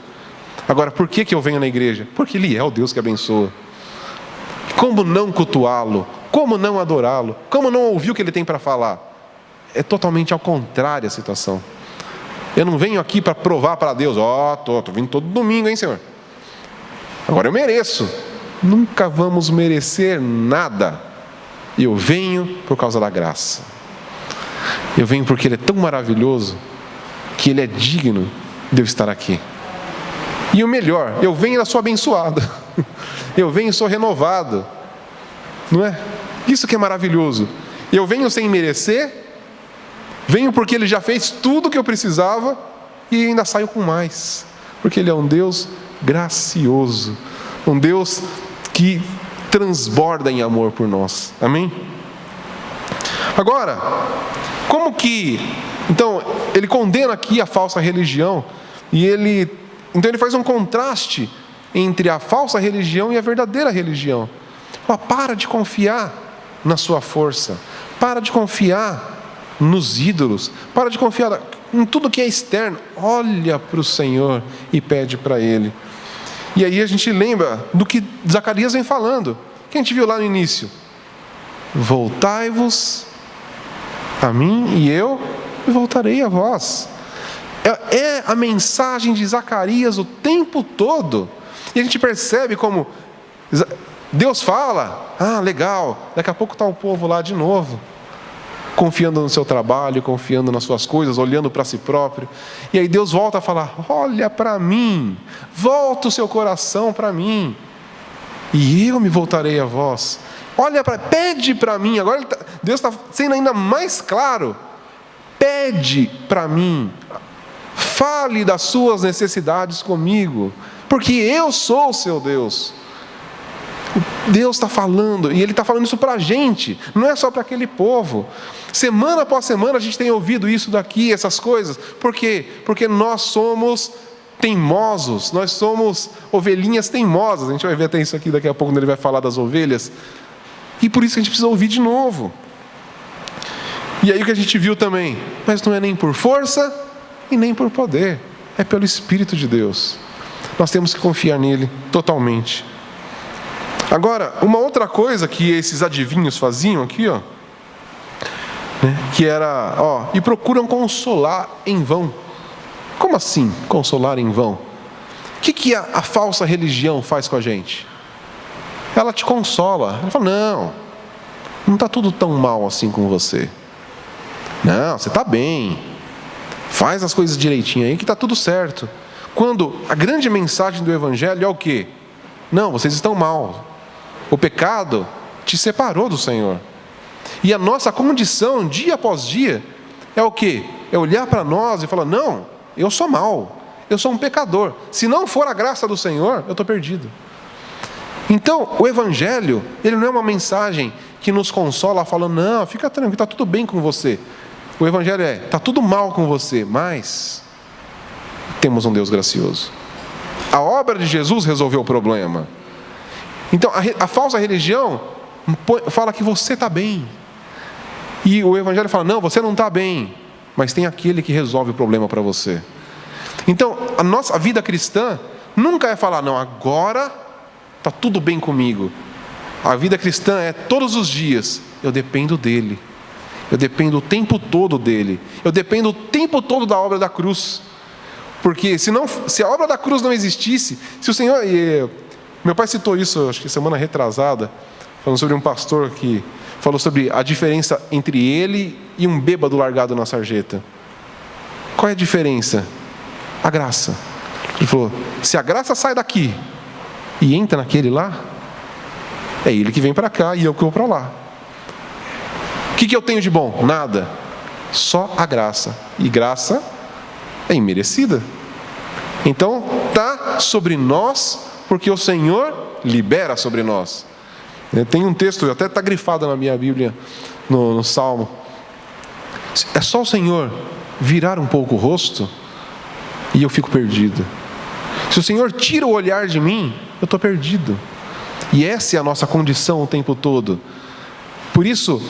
Agora, por que eu venho na igreja? Porque Ele é o Deus que abençoa. Como não cultuá-lo? Como não adorá-lo? Como não ouvir o que Ele tem para falar? É totalmente ao contrário a situação. Eu não venho aqui para provar para Deus, tô vindo todo domingo, hein, Senhor? Agora eu mereço. Nunca vamos merecer nada. Eu venho por causa da graça. Eu venho porque Ele é tão maravilhoso que Ele é digno de eu estar aqui. E o melhor, eu venho e sou abençoado. Eu venho e sou renovado. Não é? Isso que é maravilhoso. Eu venho sem merecer, venho porque Ele já fez tudo o que eu precisava e ainda saio com mais. Porque Ele é um Deus gracioso, um Deus que transborda em amor por nós. Amém? Agora, como que... Então, ele condena aqui a falsa religião e então ele faz um contraste entre a falsa religião e a verdadeira religião. Para de confiar na sua força, para de confiar nos ídolos, para de confiar em tudo que é externo. Olha para o Senhor e pede para Ele. E aí a gente lembra do que Zacarias vem falando, que a gente viu lá no início. Voltai-vos a mim e eu voltarei a vós. É a mensagem de Zacarias o tempo todo. E a gente percebe como Deus fala, legal, daqui a pouco está o povo lá de novo. confiando no seu trabalho, confiando nas suas coisas, olhando para si próprio. E aí Deus volta a falar: olha para mim, volta o seu coração para mim, e eu me voltarei a vós. Pede para mim. Agora Deus está sendo ainda mais claro. Pede para mim, fale das suas necessidades comigo, porque eu sou o seu Deus. Deus está falando, e Ele está falando isso para a gente, não é só para aquele povo. Semana após semana a gente tem ouvido isso daqui, essas coisas. Por quê? Porque nós somos teimosos, nós somos ovelhinhas teimosas. A gente vai ver até isso aqui daqui a pouco, quando Ele vai falar das ovelhas. E por isso que a gente precisa ouvir de novo. E aí o que a gente viu também, mas não é nem por força e nem por poder, é pelo Espírito de Deus. Nós temos que confiar nele totalmente. Agora, uma outra coisa que esses adivinhos faziam aqui, que era, e procuram consolar em vão. Como assim, consolar em vão? O que a falsa religião faz com a gente? Ela te consola. Ela fala: não está tudo tão mal assim com você. Não, você está bem. Faz as coisas direitinho aí que está tudo certo. Quando a grande mensagem do Evangelho é o quê? Não, vocês estão mal. O pecado te separou do Senhor. E a nossa condição, dia após dia, é o quê? É olhar para nós e falar: não, eu sou mal. Eu sou um pecador. Se não for a graça do Senhor, eu estou perdido. Então, o Evangelho, ele não é uma mensagem que nos consola falando: não, fica tranquilo, está tudo bem com você. O Evangelho está tudo mal com você, mas temos um Deus gracioso. A obra de Jesus resolveu o problema. Então, a falsa religião fala que você está bem. E o Evangelho fala: não, você não está bem, mas tem aquele que resolve o problema para você. Então, a nossa vida cristã nunca é falar: não, agora está tudo bem comigo. A vida cristã é todos os dias: eu dependo dele. Eu dependo o tempo todo dele. Eu dependo o tempo todo da obra da cruz. Porque se a obra da cruz não existisse, se o Senhor... Meu pai citou isso, acho que semana retrasada, falando sobre um pastor que falou sobre a diferença entre ele e um bêbado largado na sarjeta. Qual é a diferença? A graça. Ele falou: se a graça sai daqui e entra naquele lá, é ele que vem para cá e eu que vou para lá. O que eu tenho de bom? Nada. Só a graça. E graça é imerecida. Então, está sobre nós, porque o Senhor libera sobre nós. Tem um texto, até está grifado na minha Bíblia, no Salmo. É só o Senhor virar um pouco o rosto e eu fico perdido. Se o Senhor tira o olhar de mim, eu estou perdido. E essa é a nossa condição o tempo todo. Por isso,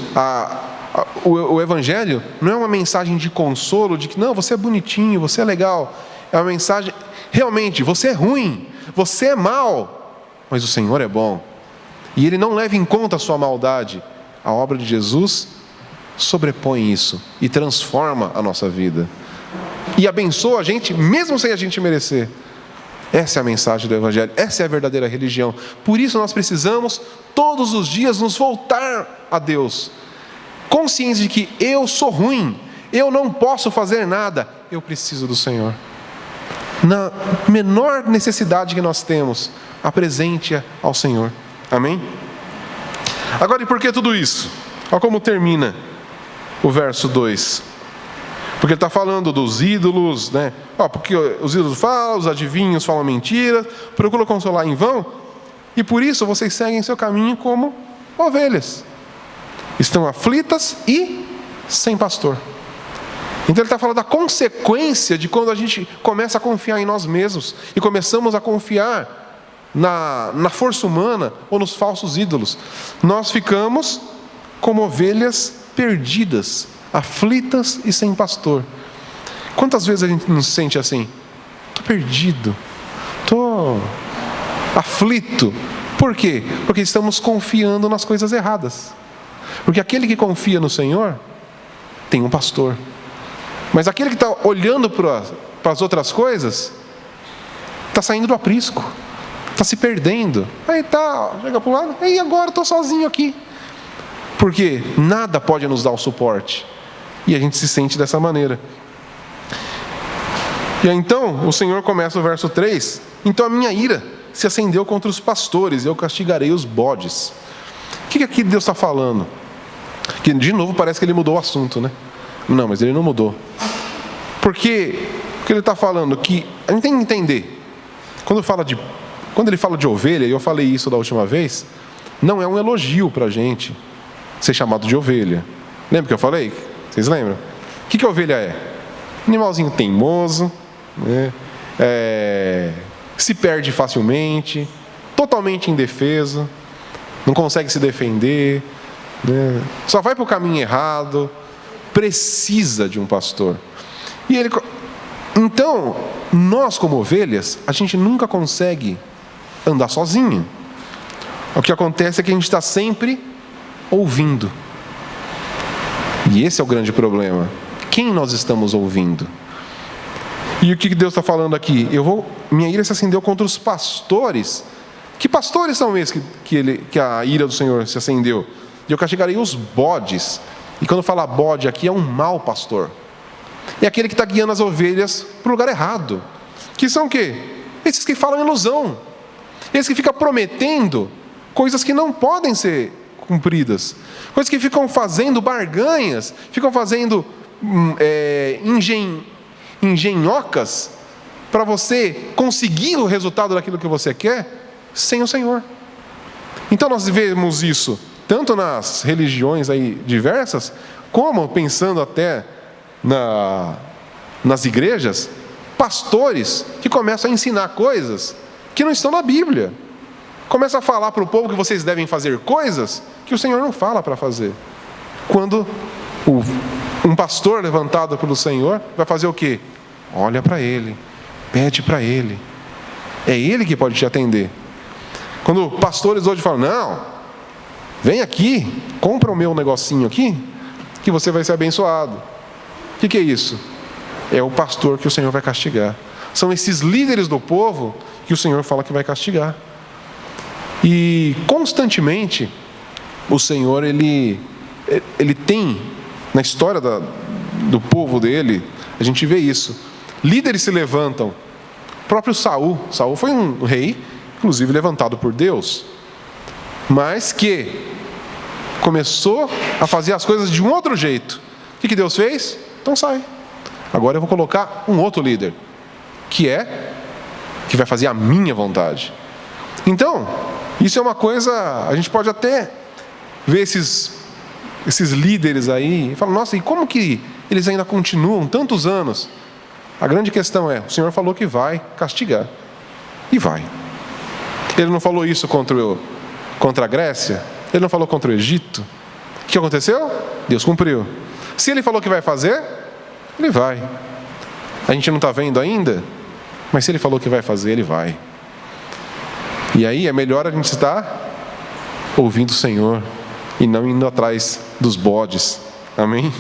o Evangelho não é uma mensagem de consolo, de que não, você é bonitinho, você é legal. É uma mensagem, realmente, você é ruim, você é mau, mas o Senhor é bom. E Ele não leva em conta a sua maldade. A obra de Jesus sobrepõe isso e transforma a nossa vida. E abençoa a gente, mesmo sem a gente merecer. Essa é a mensagem do Evangelho, essa é a verdadeira religião. Por isso nós precisamos, todos os dias, nos voltar a Deus, conscientes de que eu sou ruim, eu não posso fazer nada, eu preciso do Senhor. Na menor necessidade que nós temos, apresente-a ao Senhor. Amém? Agora, e por que tudo isso? Olha como termina o verso 2. Porque ele está falando dos ídolos, né? Porque os ídolos falam, os adivinhos falam mentiras, procuram consolar em vão, e por isso vocês seguem seu caminho como ovelhas. Estão aflitas e sem pastor. Então ele está falando da consequência de quando a gente começa a confiar em nós mesmos e começamos a confiar na força humana ou nos falsos ídolos. Nós ficamos como ovelhas perdidas, aflitas e sem pastor. Quantas vezes a gente nos sente assim? Estou perdido, estou aflito. Por quê? Porque estamos confiando nas coisas erradas. Porque aquele que confia no Senhor tem um pastor. Mas aquele que está olhando para as outras coisas está saindo do aprisco, está se perdendo. Aí chega para o lado, e agora estou sozinho aqui. Porque nada pode nos dar o suporte. E a gente se sente dessa maneira. E aí, então, o Senhor começa o verso 3. Então a minha ira se acendeu contra os pastores, eu castigarei os bodes. O que aqui Deus está falando? Que de novo parece que ele mudou o assunto, né? Não, mas ele não mudou. Porque ele está falando que a gente tem que entender. Quando ele fala de ovelha, e eu falei isso da última vez, não é um elogio para a gente ser chamado de ovelha. Lembra que eu falei? Vocês lembram? O que ovelha é? Animalzinho teimoso, né? Se perde facilmente, totalmente indefeso, não consegue se defender, né? Só vai para o caminho errado, precisa de um pastor. Então, nós como ovelhas, a gente nunca consegue andar sozinho. O que acontece é que a gente está sempre ouvindo. E esse é o grande problema. Quem nós estamos ouvindo? E o que Deus está falando aqui? Minha ira se acendeu contra os pastores. Que pastores são esses que a ira do Senhor se acendeu? E eu castigarei os bodes. E quando fala bode aqui, é um mau pastor. É aquele que está guiando as ovelhas para o lugar errado. Que são o quê? Esses que falam ilusão. Esses que ficam prometendo coisas que não podem ser cumpridas. Coisas que ficam fazendo barganhas, ficam fazendo engenhocas para você conseguir o resultado daquilo que você quer sem o Senhor. Então nós vemos isso tanto nas religiões aí diversas, como pensando até nas igrejas, pastores que começam a ensinar coisas que não estão na Bíblia. Começa a falar para o povo que vocês devem fazer coisas que o Senhor não fala para fazer. Quando um pastor levantado pelo Senhor vai fazer o quê? Olha para ele, pede para ele. É ele que pode te atender. Quando pastores hoje falam, não, vem aqui, compra o meu negocinho aqui, que você vai ser abençoado. O que é isso? É o pastor que o Senhor vai castigar. São esses líderes do povo que o Senhor fala que vai castigar. E constantemente o Senhor ele tem na história do povo dele, a gente vê isso. Líderes se levantam. O próprio Saul foi um rei, inclusive levantado por Deus, mas que começou a fazer as coisas de um outro jeito. O que Deus fez? Então sai. Agora eu vou colocar um outro líder, que vai fazer a minha vontade. Então, isso é uma coisa, a gente pode até ver esses líderes aí e falar, nossa, e como que eles ainda continuam tantos anos? A grande questão é, o Senhor falou que vai castigar. E vai. Ele não falou isso contra a Grécia? Ele não falou contra o Egito? O que aconteceu? Deus cumpriu. Se Ele falou que vai fazer, Ele vai. A gente não está vendo ainda, mas se Ele falou que vai fazer, Ele vai. E aí é melhor a gente estar ouvindo o Senhor e não indo atrás dos bodes. Amém?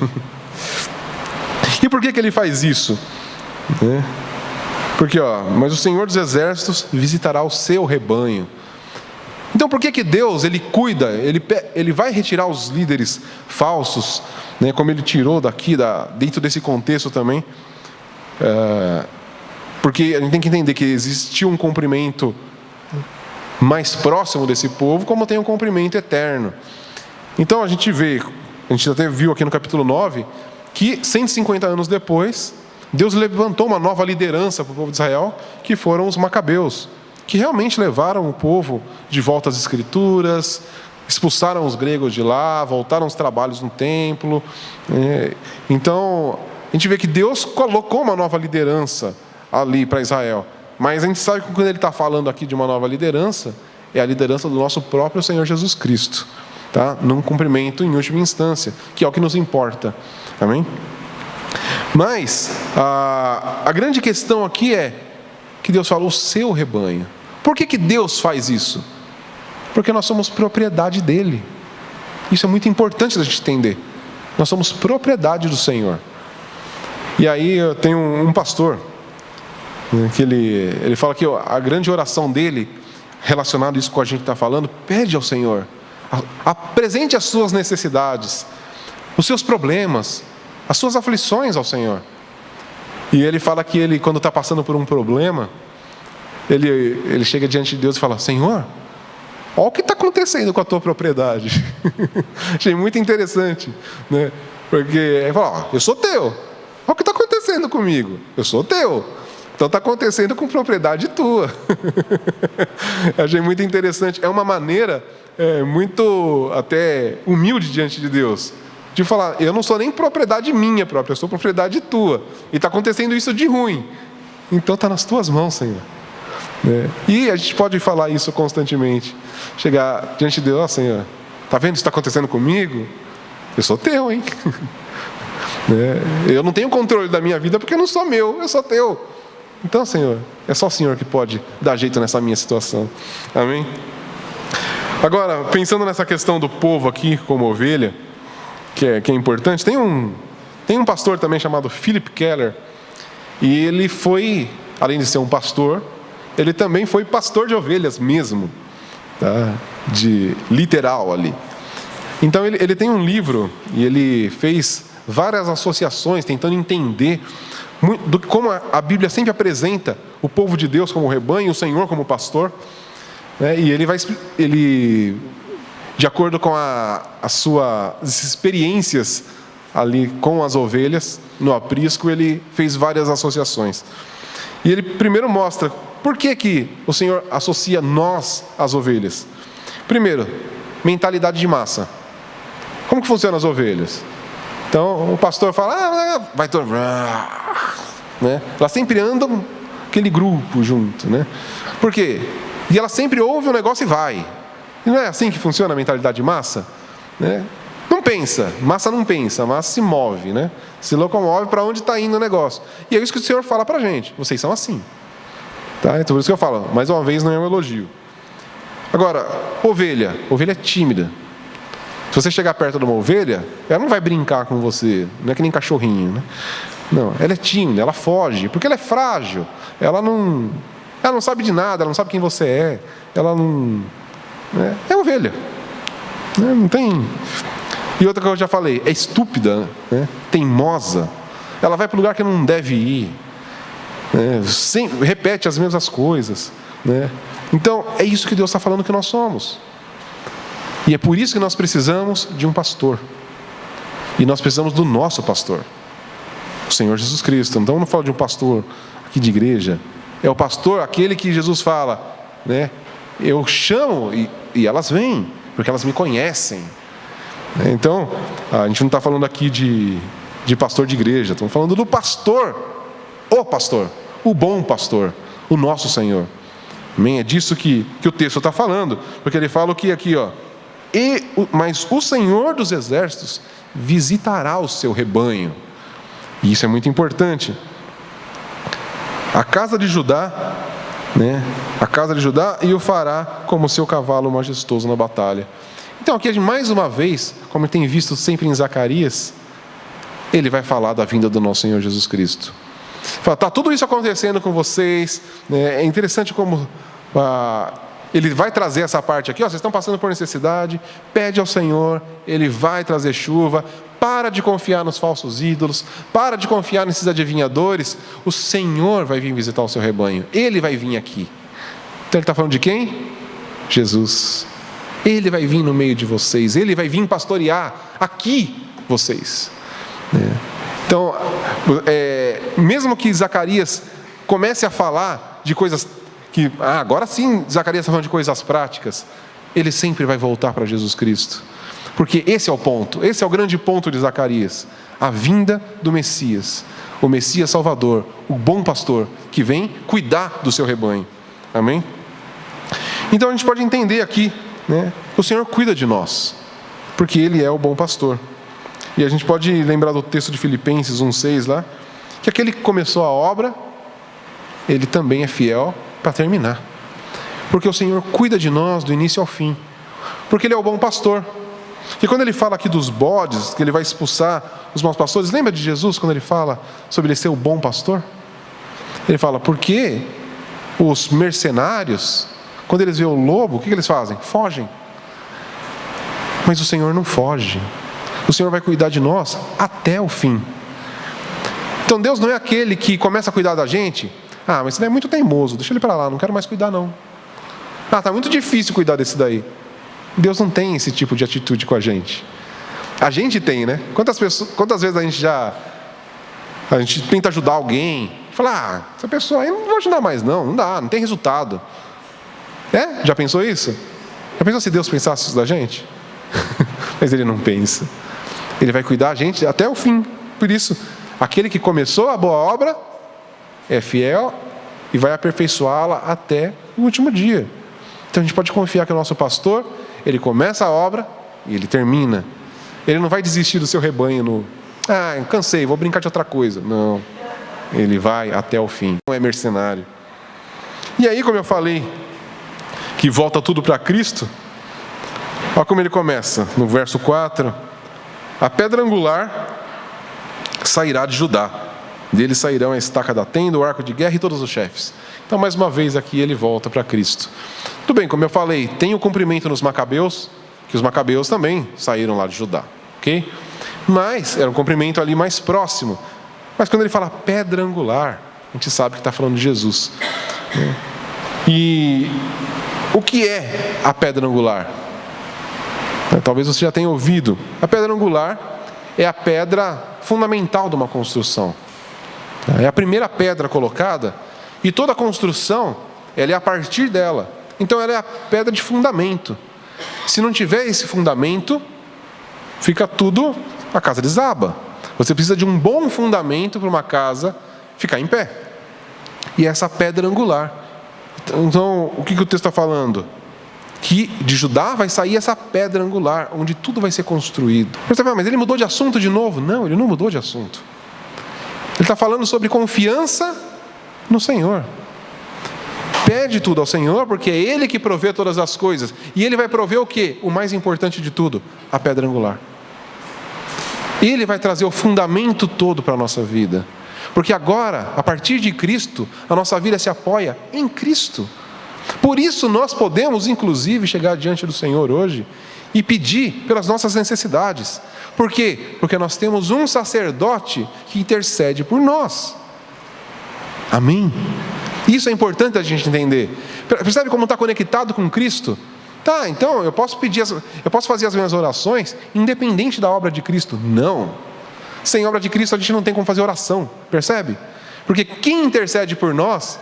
E por que Ele faz isso? Porque, mas o Senhor dos Exércitos visitará o seu rebanho. Então por que Deus, Ele cuida, Ele vai retirar os líderes falsos, né, como Ele tirou dentro desse contexto também, porque a gente tem que entender que existia um cumprimento mais próximo desse povo, como tem um cumprimento eterno. Então a gente até viu aqui no capítulo 9, que 150 anos depois, Deus levantou uma nova liderança para o povo de Israel, que foram os macabeus, que realmente levaram o povo de volta às Escrituras, expulsaram os gregos de lá, voltaram aos trabalhos no templo. Então, a gente vê que Deus colocou uma nova liderança ali para Israel. Mas a gente sabe que quando Ele está falando aqui de uma nova liderança, é a liderança do nosso próprio Senhor Jesus Cristo, tá? Num cumprimento em última instância, que é o que nos importa. Amém? Mas a grande questão aqui é que Deus falou o seu rebanho. Por que Deus faz isso? Porque nós somos propriedade dEle. Isso é muito importante da gente entender. Nós somos propriedade do Senhor. E aí eu tenho um pastor, que ele fala que a grande oração dele, relacionado a isso que a gente está falando, pede ao Senhor Apresente as suas necessidades, os seus problemas, as suas aflições ao Senhor. E ele fala que ele, quando está passando por um problema, ele chega diante de Deus e fala: Senhor, olha o que está acontecendo com a tua propriedade. Achei muito interessante, né? Porque ele fala: eu sou teu, olha o que está acontecendo comigo, eu sou teu. Então está acontecendo com propriedade tua. Achei muito interessante. É uma maneira muito até humilde diante de Deus, de falar: eu não sou nem propriedade minha própria, eu sou propriedade tua. E está acontecendo isso de ruim. Então está nas tuas mãos, Senhor. E a gente pode falar isso constantemente. Chegar diante de Deus: ó, Senhor, está vendo o que está acontecendo comigo? Eu sou teu, hein? Eu não tenho controle da minha vida porque eu não sou meu, eu sou teu. Então, Senhor, é só o Senhor que pode dar jeito nessa minha situação. Amém? Agora, pensando nessa questão do povo aqui como ovelha, que é importante, tem um pastor também chamado Philip Keller, e ele foi, além de ser um pastor, ele também foi pastor de ovelhas mesmo, tá? De literal ali. Então ele tem um livro, e ele fez várias associações tentando entender como a Bíblia sempre apresenta o povo de Deus como rebanho, o Senhor como pastor, né? E ele, de acordo com as suas experiências ali com as ovelhas no aprisco, ele fez várias associações. E ele primeiro mostra por que o Senhor associa nós às ovelhas. Primeiro, mentalidade de massa. Como que funcionam as ovelhas? Então o pastor fala: vai todo, né? Elas sempre andam aquele grupo junto, né? Por quê? E ela sempre ouve um negócio e vai. E não é assim que funciona a mentalidade de massa, né? Não pensa, massa não pensa, massa se move, né? Se locomove para onde está indo o negócio. E é isso que o Senhor fala para a gente: vocês são assim, tá? Então por isso que eu falo, mais uma vez, não é um elogio. Agora, ovelha é tímida. Se você chegar perto de uma ovelha, ela não vai brincar com você, não é que nem cachorrinho, né? Não, ela é tímida, ela foge, porque ela é frágil, ela não sabe de nada, ela não sabe quem você é, ela não... É ovelha, né? Não tem... E outra que eu já falei, é estúpida, né? Teimosa, ela vai para o lugar que não deve ir, né? Repete as mesmas coisas, né? Então, é isso que Deus está falando que nós somos. E é por isso que nós precisamos de um pastor. E nós precisamos do nosso pastor, o Senhor Jesus Cristo. Então, eu não falo de um pastor aqui de igreja. É o pastor, aquele que Jesus fala, né? Eu chamo e elas vêm, porque elas me conhecem. Então, a gente não está falando aqui de pastor de igreja. Estamos falando do pastor, o bom pastor, o nosso Senhor. Amém? É disso que o texto está falando. Porque ele fala o que aqui, ó. Mas o Senhor dos Exércitos visitará o seu rebanho. E isso é muito importante. A casa de Judá, né? A casa de Judá, e o fará como seu cavalo majestoso na batalha. Então aqui, mais uma vez, como tem visto sempre em Zacarias, ele vai falar da vinda do nosso Senhor Jesus Cristo. Fala: está tudo isso acontecendo com vocês, né? É interessante como... ele vai trazer essa parte aqui, ó, vocês estão passando por necessidade, pede ao Senhor, Ele vai trazer chuva, para de confiar nos falsos ídolos, para de confiar nesses adivinhadores, o Senhor vai vir visitar o seu rebanho, Ele vai vir aqui. Então ele está falando de quem? Jesus. Ele vai vir no meio de vocês, Ele vai vir pastorear aqui vocês. Então, mesmo que Zacarias comece a falar de coisas que, agora sim, Zacarias está falando de coisas práticas, ele sempre vai voltar para Jesus Cristo, porque esse é o ponto, esse é o grande ponto de Zacarias, a vinda do Messias, o Messias Salvador, o bom pastor, que vem cuidar do seu rebanho. Amém? Então a gente pode entender aqui, né, o Senhor cuida de nós, porque Ele é o bom pastor. E a gente pode lembrar do texto de Filipenses 1,6 lá, que aquele que começou a obra, Ele também é fiel para terminar, porque o Senhor cuida de nós do início ao fim, porque Ele é o bom pastor. E quando Ele fala aqui dos bodes, que Ele vai expulsar os maus pastores, lembra de Jesus quando Ele fala sobre Ele ser o bom pastor? Ele fala: porque os mercenários, quando eles veem o lobo, o que eles fazem? Fogem. Mas o Senhor não foge. O Senhor vai cuidar de nós até o fim. Então Deus não é aquele que começa a cuidar da gente. Mas esse daí é muito teimoso, deixa ele para lá, não quero mais cuidar não. Está muito difícil cuidar desse daí. Deus não tem esse tipo de atitude com a gente. A gente tem, né? Quantas vezes a gente tenta ajudar alguém, fala, essa pessoa aí não vou ajudar mais não dá, não tem resultado. Já pensou isso? Já pensou se Deus pensasse isso da gente? Mas Ele não pensa. Ele vai cuidar da gente até o fim. Por isso, aquele que começou a boa obra é fiel e vai aperfeiçoá-la até o último dia. Então a gente pode confiar que o nosso pastor, ele começa a obra e ele termina. Ele não vai desistir do seu rebanho cansei, vou brincar de outra coisa. Não, ele vai até o fim. Não é mercenário. E aí, como eu falei, que volta tudo para Cristo, olha como ele começa, no verso 4. A pedra angular sairá de Judá. Dele sairão a estaca da tenda, o arco de guerra e todos os chefes. Então, mais uma vez aqui, ele volta para Cristo. Tudo bem, como eu falei, tem o cumprimento nos Macabeus, que os Macabeus também saíram lá de Judá. Ok? Mas era um cumprimento ali mais próximo. Mas quando ele fala pedra angular, a gente sabe que está falando de Jesus. E o que é a pedra angular? Talvez você já tenha ouvido. A pedra angular é a pedra fundamental de uma construção. É a primeira pedra colocada e toda a construção ela é a partir dela. Então ela é a pedra de fundamento. Se não tiver esse fundamento, fica tudo, a casa desaba. Você precisa de um bom fundamento para uma casa ficar em pé. E essa pedra angular. Então, o que o texto está falando? Que de Judá vai sair essa pedra angular, onde tudo vai ser construído. Você fala, mas ele mudou de assunto de novo? Não, ele não mudou de assunto. Ele está falando sobre confiança no Senhor. Pede tudo ao Senhor, porque é Ele que provê todas as coisas. E Ele vai prover o quê? O mais importante de tudo, a pedra angular. Ele vai trazer o fundamento todo para a nossa vida. Porque agora, a partir de Cristo, a nossa vida se apoia em Cristo. Por isso nós podemos, inclusive, chegar diante do Senhor hoje e pedir pelas nossas necessidades. Por quê? Porque nós temos um sacerdote que intercede por nós. Amém? Isso é importante a gente entender. Percebe como está conectado com Cristo? Então eu posso fazer as minhas orações independente da obra de Cristo. Não. Sem obra de Cristo a gente não tem como fazer oração. Percebe? Porque quem intercede por nós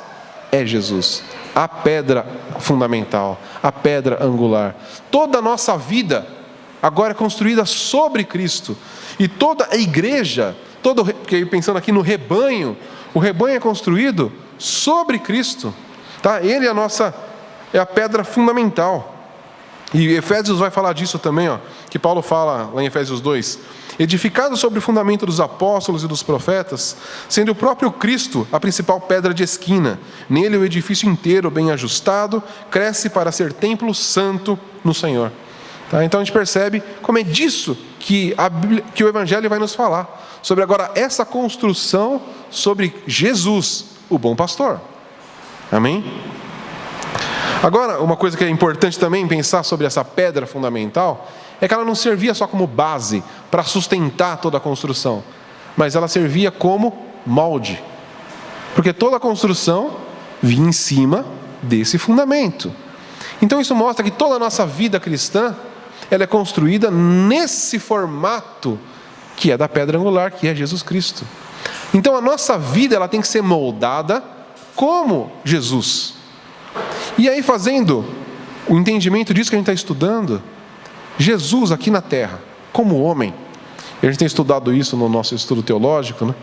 é Jesus. A pedra fundamental, a pedra angular. Toda a nossa vida agora é construída sobre Cristo. E toda a igreja, porque pensando aqui no rebanho, o rebanho é construído sobre Cristo. Ele é a pedra fundamental. E Efésios vai falar disso também, que Paulo fala lá em Efésios 2. Edificado sobre o fundamento dos apóstolos e dos profetas, sendo o próprio Cristo a principal pedra de esquina. Nele o edifício inteiro, bem ajustado, cresce para ser templo santo no Senhor. Então a gente percebe como é disso que o Evangelho vai nos falar. Sobre agora essa construção sobre Jesus, o bom pastor. Amém? Agora, uma coisa que é importante também pensar sobre essa pedra fundamental é que ela não servia só como base para sustentar toda a construção, mas ela servia como molde. Porque toda a construção vinha em cima desse fundamento. Então isso mostra que toda a nossa vida cristã ela é construída nesse formato que é da pedra angular, que é Jesus Cristo. Então a nossa vida ela tem que ser moldada como Jesus. E aí, fazendo o entendimento disso que a gente está estudando, Jesus aqui na terra, como homem, e a gente tem estudado isso no nosso estudo teológico, né?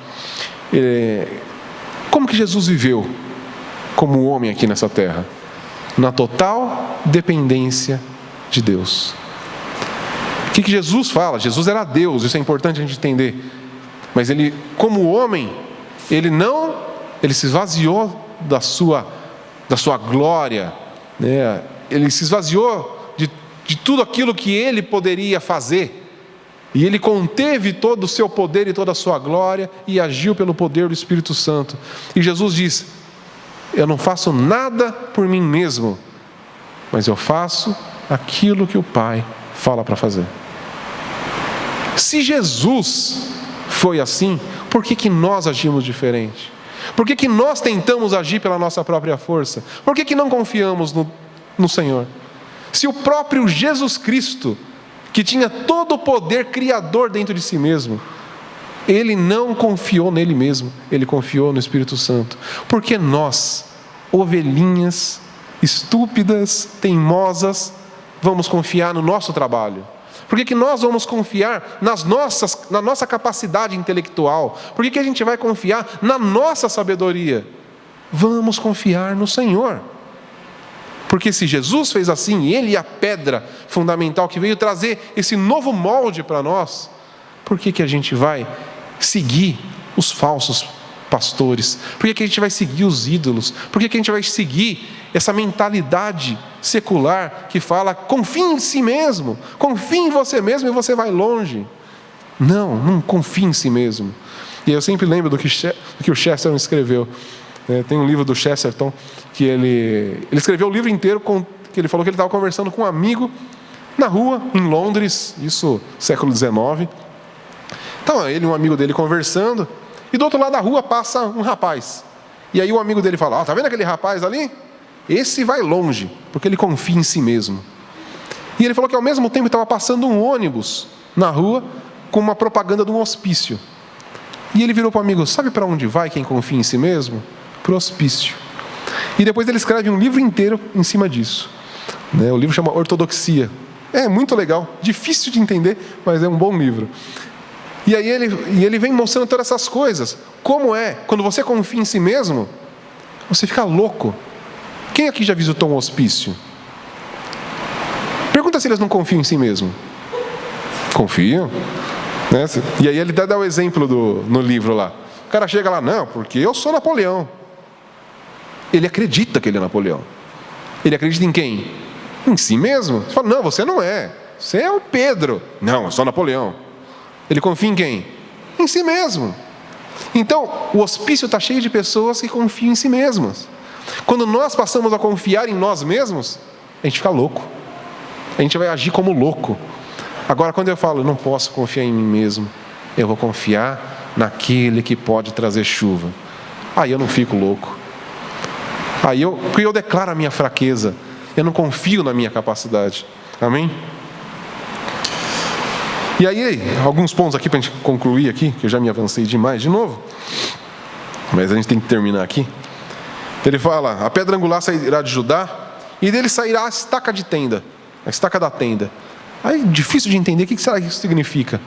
Como que Jesus viveu como homem aqui nessa terra? Na total dependência de Deus. O que Jesus fala? Jesus era Deus, isso é importante a gente entender. Mas ele, como homem, ele se esvaziou da sua glória, né? Ele se esvaziou de tudo aquilo que ele poderia fazer. E ele conteve todo o seu poder e toda a sua glória e agiu pelo poder do Espírito Santo. E Jesus diz: eu não faço nada por mim mesmo, mas eu faço aquilo que o Pai fala para fazer. Se Jesus foi assim, por que nós agimos diferente? Por que nós tentamos agir pela nossa própria força? Por que não confiamos no Senhor? Se o próprio Jesus Cristo, que tinha todo o poder criador dentro de si mesmo, Ele não confiou nele mesmo, Ele confiou no Espírito Santo. Por que nós, ovelhinhas, estúpidas, teimosas, vamos confiar no nosso trabalho? Por que nós vamos confiar na nossa capacidade intelectual? Por que a gente vai confiar na nossa sabedoria? Vamos confiar no Senhor. Porque se Jesus fez assim, Ele é a pedra fundamental que veio trazer esse novo molde para nós, por que a gente vai seguir os falsos pastores? Por que a gente vai seguir os ídolos? Por que a gente vai seguir essa mentalidade secular que fala, confie em si mesmo, confie em você mesmo e você vai longe? Não confie em si mesmo. E eu sempre lembro do que o Chesterton escreveu. Tem um livro do Chesterton que ele escreveu o livro inteiro, que ele falou que ele estava conversando com um amigo na rua, em Londres, isso século XIX. Então ele e um amigo dele conversando, e do outro lado da rua passa um rapaz. E aí o amigo dele fala, tá vendo aquele rapaz ali? Esse vai longe, porque ele confia em si mesmo. E ele falou que ao mesmo tempo estava passando um ônibus na rua com uma propaganda de um hospício. E ele virou para o amigo, sabe para onde vai quem confia em si mesmo? Para o hospício. E depois ele escreve um livro inteiro em cima disso. O livro chama Ortodoxia. É muito legal, difícil de entender, mas é um bom livro. E aí ele vem mostrando todas essas coisas. Como quando você confia em si mesmo, você fica louco. Quem aqui já visitou um hospício? Pergunta se eles não confiam em si mesmo. Confiam? E aí ele dá o exemplo no livro lá. O cara chega lá, não, porque eu sou Napoleão. Ele acredita que ele é Napoleão. Ele acredita em quem? Em si mesmo. Você fala, não, você não é. Você é o Pedro. Não, eu sou Napoleão. Ele confia em quem? Em si mesmo. Então, o hospício está cheio de pessoas que confiam em si mesmas. Quando nós passamos a confiar em nós mesmos, a gente fica louco. A gente vai agir como louco. Agora, quando eu falo, não posso confiar em mim mesmo, eu vou confiar naquele que pode trazer chuva. Aí eu não fico louco. Porque eu declaro a minha fraqueza. Eu não confio na minha capacidade. Amém? E aí, alguns pontos aqui para a gente concluir aqui, que eu já me avancei demais de novo. Mas a gente tem que terminar aqui. Ele fala, a pedra angular sairá de Judá, e dele sairá a estaca de tenda. A estaca da tenda. Aí, difícil de entender o que será que isso significa.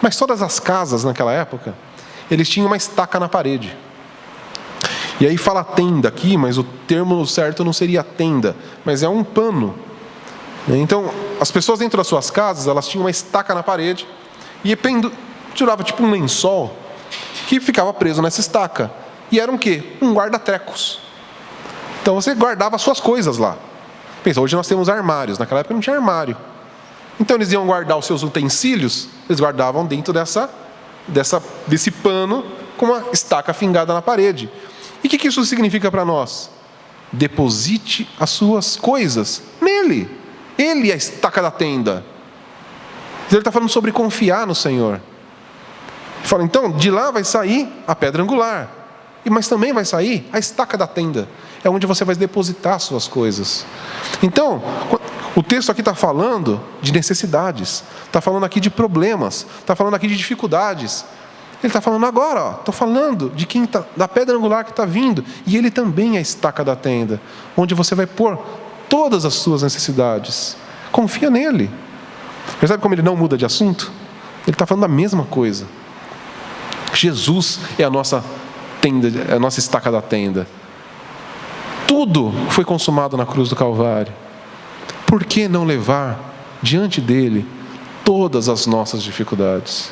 Mas todas as casas naquela época, eles tinham uma estaca na parede. E aí fala tenda aqui, mas o termo certo não seria tenda, mas é um pano. Então, as pessoas dentro das suas casas, elas tinham uma estaca na parede e tirava tipo um lençol que ficava preso nessa estaca. E era um quê? Um guarda-trecos. Então você guardava as suas coisas lá. Pensa, hoje nós temos armários, naquela época não tinha armário. Então eles iam guardar os seus utensílios, eles guardavam dentro desse pano com uma estaca fingada na parede. E o que isso significa para nós? Deposite as suas coisas nele. Ele é a estaca da tenda. Ele está falando sobre confiar no Senhor. Ele fala, então, de lá vai sair a pedra angular. Mas também vai sair a estaca da tenda. É onde você vai depositar as suas coisas. Então, o texto aqui está falando de necessidades. Está falando aqui de problemas. Está falando aqui de dificuldades. Ele está falando agora, estou falando de quem da pedra angular que está vindo. E ele também é a estaca da tenda. Onde você vai pôr todas as suas necessidades. Confia nele. Percebe como ele não muda de assunto? Ele está falando da mesma coisa. Jesus é a nossa tenda, é a nossa estaca da tenda. Tudo foi consumado na cruz do Calvário. Por que não levar diante dele todas as nossas dificuldades?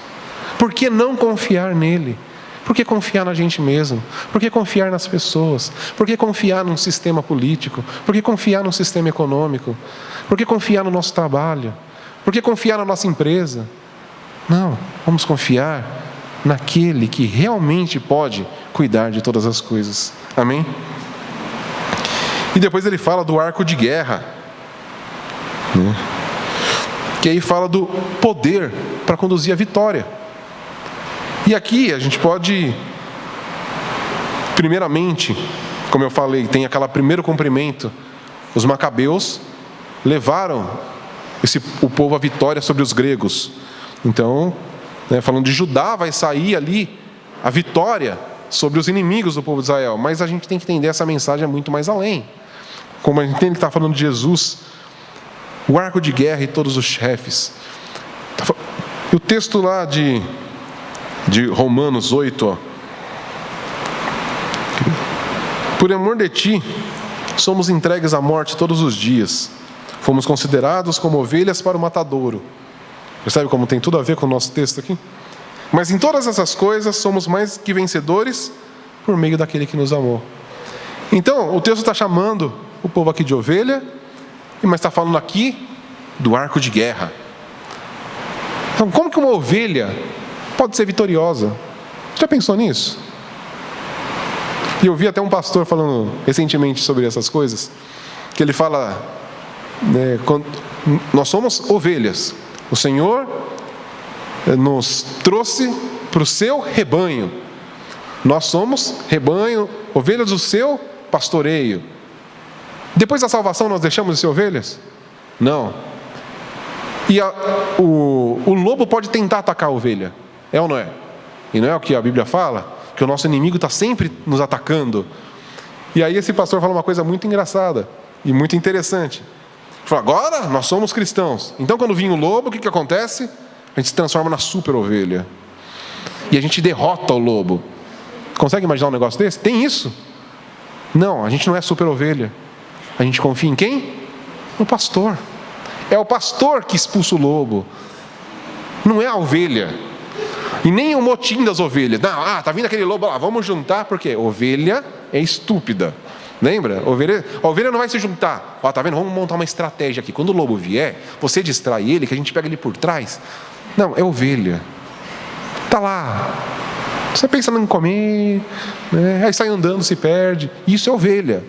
Por que não confiar nele? Por que confiar na gente mesmo? Por que confiar nas pessoas? Por que confiar num sistema político? Por que confiar num sistema econômico? Por que confiar no nosso trabalho? Por que confiar na nossa empresa? Não, vamos confiar naquele que realmente pode cuidar de todas as coisas. Amém? E depois ele fala do arco de guerra. que aí fala do poder para conduzir a vitória. E aqui a gente pode, primeiramente, como eu falei, tem aquele primeiro cumprimento. Os macabeus levaram o povo à vitória sobre os gregos. Então, falando de Judá, vai sair ali a vitória sobre os inimigos do povo de Israel. Mas a gente tem que entender essa mensagem muito mais além. Como a gente tem que estar falando de Jesus, o arco de guerra e todos os chefes. E o texto lá de Romanos 8, por amor de ti, somos entregues à morte todos os dias. Fomos considerados como ovelhas para o matadouro. Percebe como tem tudo a ver com o nosso texto aqui? Mas em todas essas coisas somos mais que vencedores por meio daquele que nos amou. Então, o texto está chamando o povo aqui de ovelha, mas está falando aqui do arco de guerra. Então, como que uma ovelha pode ser vitoriosa? Já pensou nisso? E eu vi até um pastor falando recentemente sobre essas coisas, que ele fala, nós somos ovelhas. O Senhor nos trouxe para o seu rebanho. Nós somos rebanho, ovelhas do seu pastoreio. Depois da salvação nós deixamos de ser ovelhas? Não. E o lobo pode tentar atacar a ovelha. É ou não é? E não é o que a Bíblia fala? Que o nosso inimigo está sempre nos atacando. E aí esse pastor fala uma coisa muito engraçada e muito interessante. Ele fala, agora nós somos cristãos. Então quando vinha o lobo, o que acontece? A gente se transforma na super ovelha. E a gente derrota o lobo. Consegue imaginar um negócio desse? Tem isso? Não, a gente não é super ovelha. A gente confia em quem? No pastor. É o pastor que expulsa o lobo. Não é a ovelha. E nem o motim das ovelhas. Não, tá vindo aquele lobo lá, vamos juntar, porque ovelha é estúpida. Lembra? A ovelha não vai se juntar. Tá vendo? Vamos montar uma estratégia aqui. Quando o lobo vier, você distrai ele, que a gente pega ele por trás. Não, é ovelha. Tá lá. Você pensa em comer, aí sai andando, se perde. Isso é ovelha.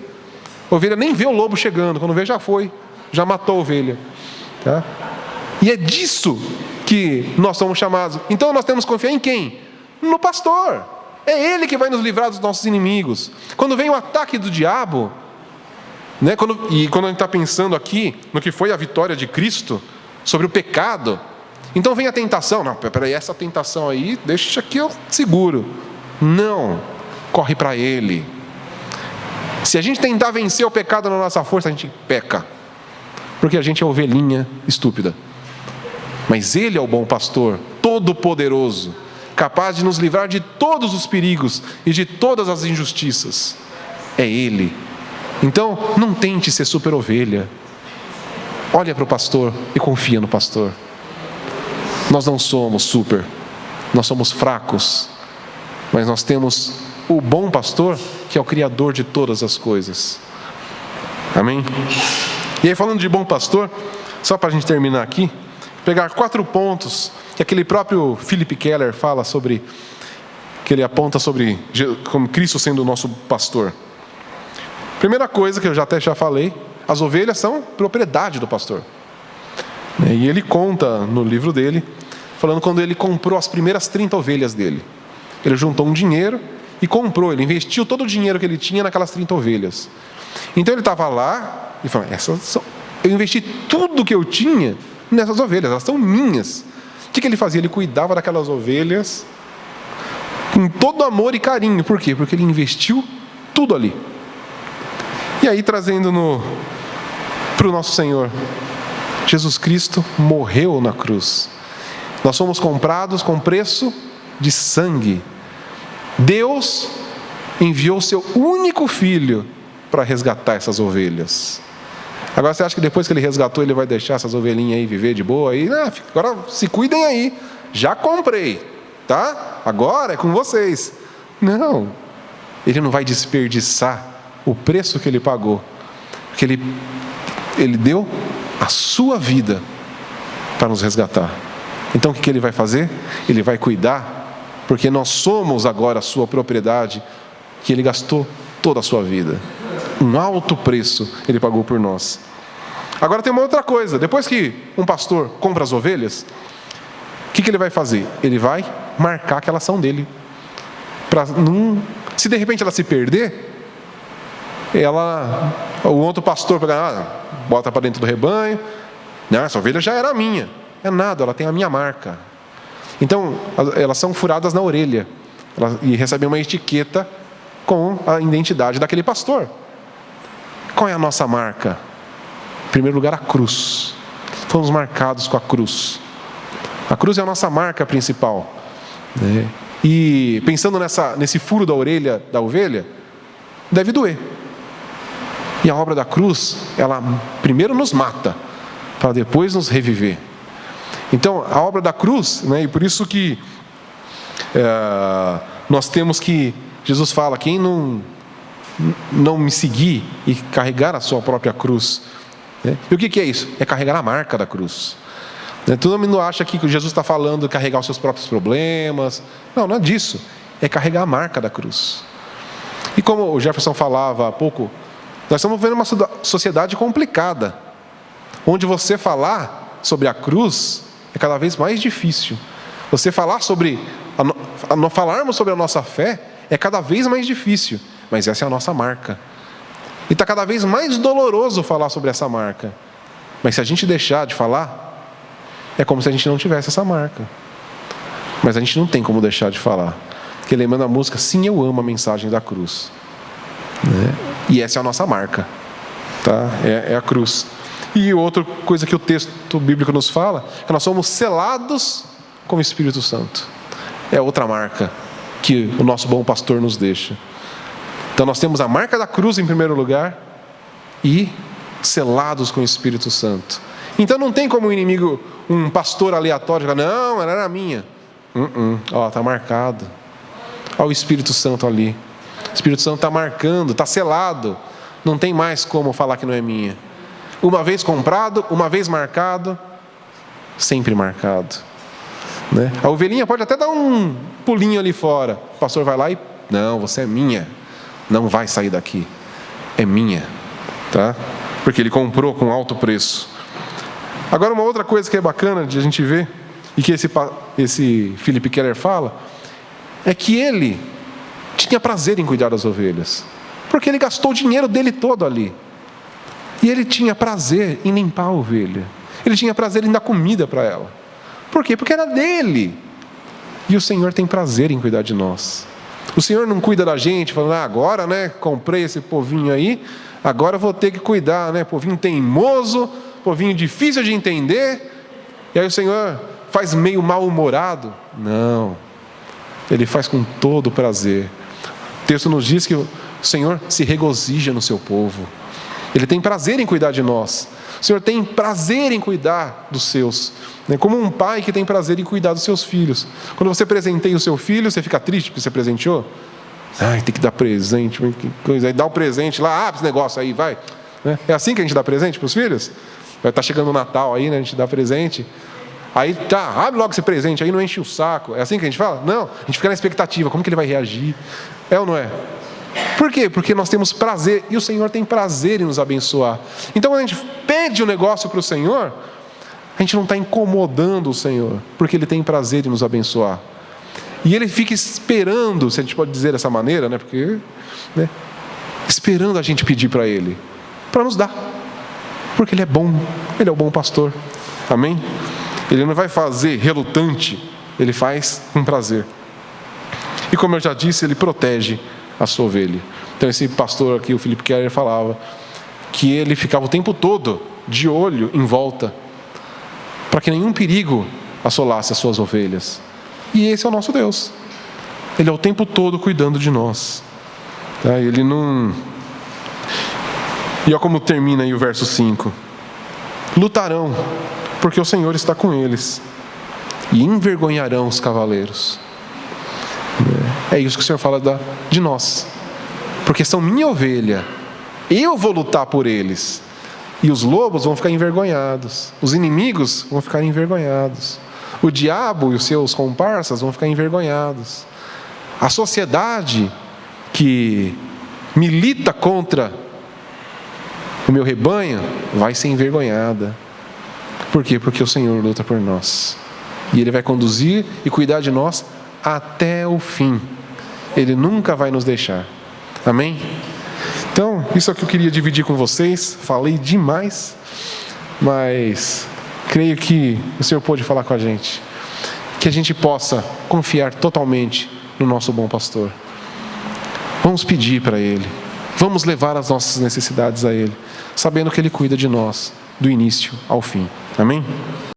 A ovelha nem vê o lobo chegando. Quando vê, já foi. Já matou a ovelha. Tá? E é disso que nós somos chamados. Então nós temos que confiar em quem? No pastor. É ele que vai nos livrar dos nossos inimigos. Quando vem o ataque do diabo, quando a gente está pensando aqui no que foi a vitória de Cristo sobre o pecado, então vem a tentação. Não, peraí, essa tentação aí, deixa que eu seguro. Não, corre para ele. Se a gente tentar vencer o pecado na nossa força, a gente peca. Porque a gente é ovelhinha estúpida. Mas ele é o bom pastor, todo-poderoso, capaz de nos livrar de todos os perigos e de todas as injustiças. É ele. Então, não tente ser super ovelha. Olha para o pastor e confia no pastor. Nós não somos super, nós somos fracos, mas nós temos o bom pastor, que é o Criador de todas as coisas. Amém? E aí, falando de bom pastor, só para a gente terminar aqui, pegar 4 pontos que aquele próprio Philip Keller fala sobre, que ele aponta sobre como Cristo sendo o nosso pastor. Primeira coisa que eu já falei, as ovelhas são propriedade do pastor. E ele conta no livro dele, falando quando ele comprou as primeiras 30 ovelhas dele. Ele juntou um dinheiro e comprou, ele investiu todo o dinheiro que ele tinha naquelas 30 ovelhas. Então ele estava lá e falou, eu investi tudo que eu tinha nessas ovelhas, elas são minhas. O que ele fazia? Ele cuidava daquelas ovelhas com todo amor e carinho. Por quê? Porque ele investiu tudo ali. E aí, trazendo para o nosso Senhor, Jesus Cristo morreu na cruz. Nós fomos comprados com preço de sangue. Deus enviou seu único filho para resgatar essas ovelhas. Agora você acha que depois que ele resgatou, ele vai deixar essas ovelhinhas aí viver de boa? Aí, agora se cuidem aí, já comprei, tá? Agora é com vocês. Não, ele não vai desperdiçar o preço que ele pagou, porque ele deu a sua vida para nos resgatar. Então o que ele vai fazer? Ele vai cuidar, porque nós somos agora a sua propriedade, que ele gastou toda a sua vida. Um alto preço ele pagou por nós. Agora tem uma outra coisa. Depois que um pastor compra as ovelhas, o que ele vai fazer? Ele vai marcar que elas são dele. Se de repente ela se perder, o outro pastor bota para dentro do rebanho. Não, essa ovelha já era minha. É nada, ela tem a minha marca. Então, elas são furadas na orelha e recebem uma etiqueta com a identidade daquele pastor. Qual é a nossa marca? Em primeiro lugar, a cruz. Fomos marcados com a cruz. A cruz é a nossa marca principal. E pensando nesse furo da orelha da ovelha, deve doer. E a obra da cruz, ela primeiro nos mata, para depois nos reviver. Então, a obra da cruz, e por isso que nós temos que, Jesus fala, quem não me seguir e carregar a sua própria cruz. E o que é isso? É carregar a marca da cruz. Todo mundo acha que Jesus está falando de carregar os seus próprios problemas. Não é disso. É carregar a marca da cruz. E como o Jefferson falava há pouco, nós estamos vivendo uma sociedade complicada, onde você falar sobre a cruz é cada vez mais difícil. Você falar falarmos sobre a nossa fé é cada vez mais difícil, mas essa é a nossa marca. E está cada vez mais doloroso falar sobre essa marca. Mas se a gente deixar de falar, é como se a gente não tivesse essa marca. Mas a gente não tem como deixar de falar. Porque lembrando a música, sim, eu amo a mensagem da cruz. E essa é a nossa marca. Tá? É a cruz. E outra coisa que o texto bíblico nos fala, é que nós somos selados com o Espírito Santo. É outra marca que o nosso bom pastor nos deixa. Então nós temos a marca da cruz em primeiro lugar e selados com o Espírito Santo. Então não tem como o inimigo, um pastor aleatório, falar, não, ela era minha. Está marcado. Olha o Espírito Santo ali. O Espírito Santo está marcando, está selado. Não tem mais como falar que não é minha. Uma vez comprado, uma vez marcado, sempre marcado. A ovelhinha pode até dar um pulinho ali fora. O pastor vai lá e, não, você é minha. Não vai sair daqui. É minha. Tá? Porque ele comprou com alto preço. Agora, uma outra coisa que é bacana de a gente ver, e que esse Philip Keller fala, é que ele tinha prazer em cuidar das ovelhas. Porque ele gastou o dinheiro dele todo ali. E ele tinha prazer em limpar a ovelha. Ele tinha prazer em dar comida para ela. Por quê? Porque era dele. E o Senhor tem prazer em cuidar de nós. O Senhor não cuida da gente, falando, agora, comprei esse povinho aí, agora eu vou ter que cuidar, povinho teimoso, povinho difícil de entender. E aí o Senhor faz meio mal-humorado. Não. Ele faz com todo prazer. O texto nos diz que o Senhor se regozija no seu povo. Ele tem prazer em cuidar de nós. O Senhor tem prazer em cuidar dos seus. Como um pai que tem prazer em cuidar dos seus filhos. Quando você presenteia o seu filho, você fica triste porque você presenteou? Tem que dar presente. Que coisa. Aí dá o presente lá, esse negócio aí, vai. É assim que a gente dá presente para os filhos? Vai estar chegando o Natal aí, a gente dá presente. Aí abre logo esse presente, aí não enche o saco. É assim que a gente fala? Não, a gente fica na expectativa, como que ele vai reagir? É ou não é? Por quê? Porque nós temos prazer, e o Senhor tem prazer em nos abençoar. Então, quando a gente pede um negócio para o Senhor, a gente não está incomodando o Senhor, porque Ele tem prazer em nos abençoar. E Ele fica esperando, se a gente pode dizer dessa maneira, esperando a gente pedir para Ele, para nos dar. Porque Ele é bom, Ele é o bom pastor. Amém? Ele não vai fazer relutante, Ele faz com prazer. E como eu já disse, Ele protege a sua ovelha. Então esse pastor aqui, o Philip Keller, falava que ele ficava o tempo todo de olho em volta, para que nenhum perigo assolasse as suas ovelhas. E esse é o nosso Deus. Ele é o tempo todo cuidando de nós. Ele não... E olha como termina aí o verso 5. Lutarão, porque o Senhor está com eles, e envergonharão os cavaleiros. É isso que o Senhor fala de nós. Porque são minha ovelha. Eu vou lutar por eles. E os lobos vão ficar envergonhados. Os inimigos vão ficar envergonhados. O diabo e os seus comparsas vão ficar envergonhados. A sociedade que milita contra o meu rebanho vai ser envergonhada. Por quê? Porque o Senhor luta por nós. E Ele vai conduzir e cuidar de nós até o fim. Ele nunca vai nos deixar. Amém? Então, isso é o que eu queria dividir com vocês. Falei demais, mas creio que o Senhor pôde falar com a gente. Que a gente possa confiar totalmente no nosso bom pastor. Vamos pedir para Ele. Vamos levar as nossas necessidades a Ele, sabendo que Ele cuida de nós, do início ao fim. Amém?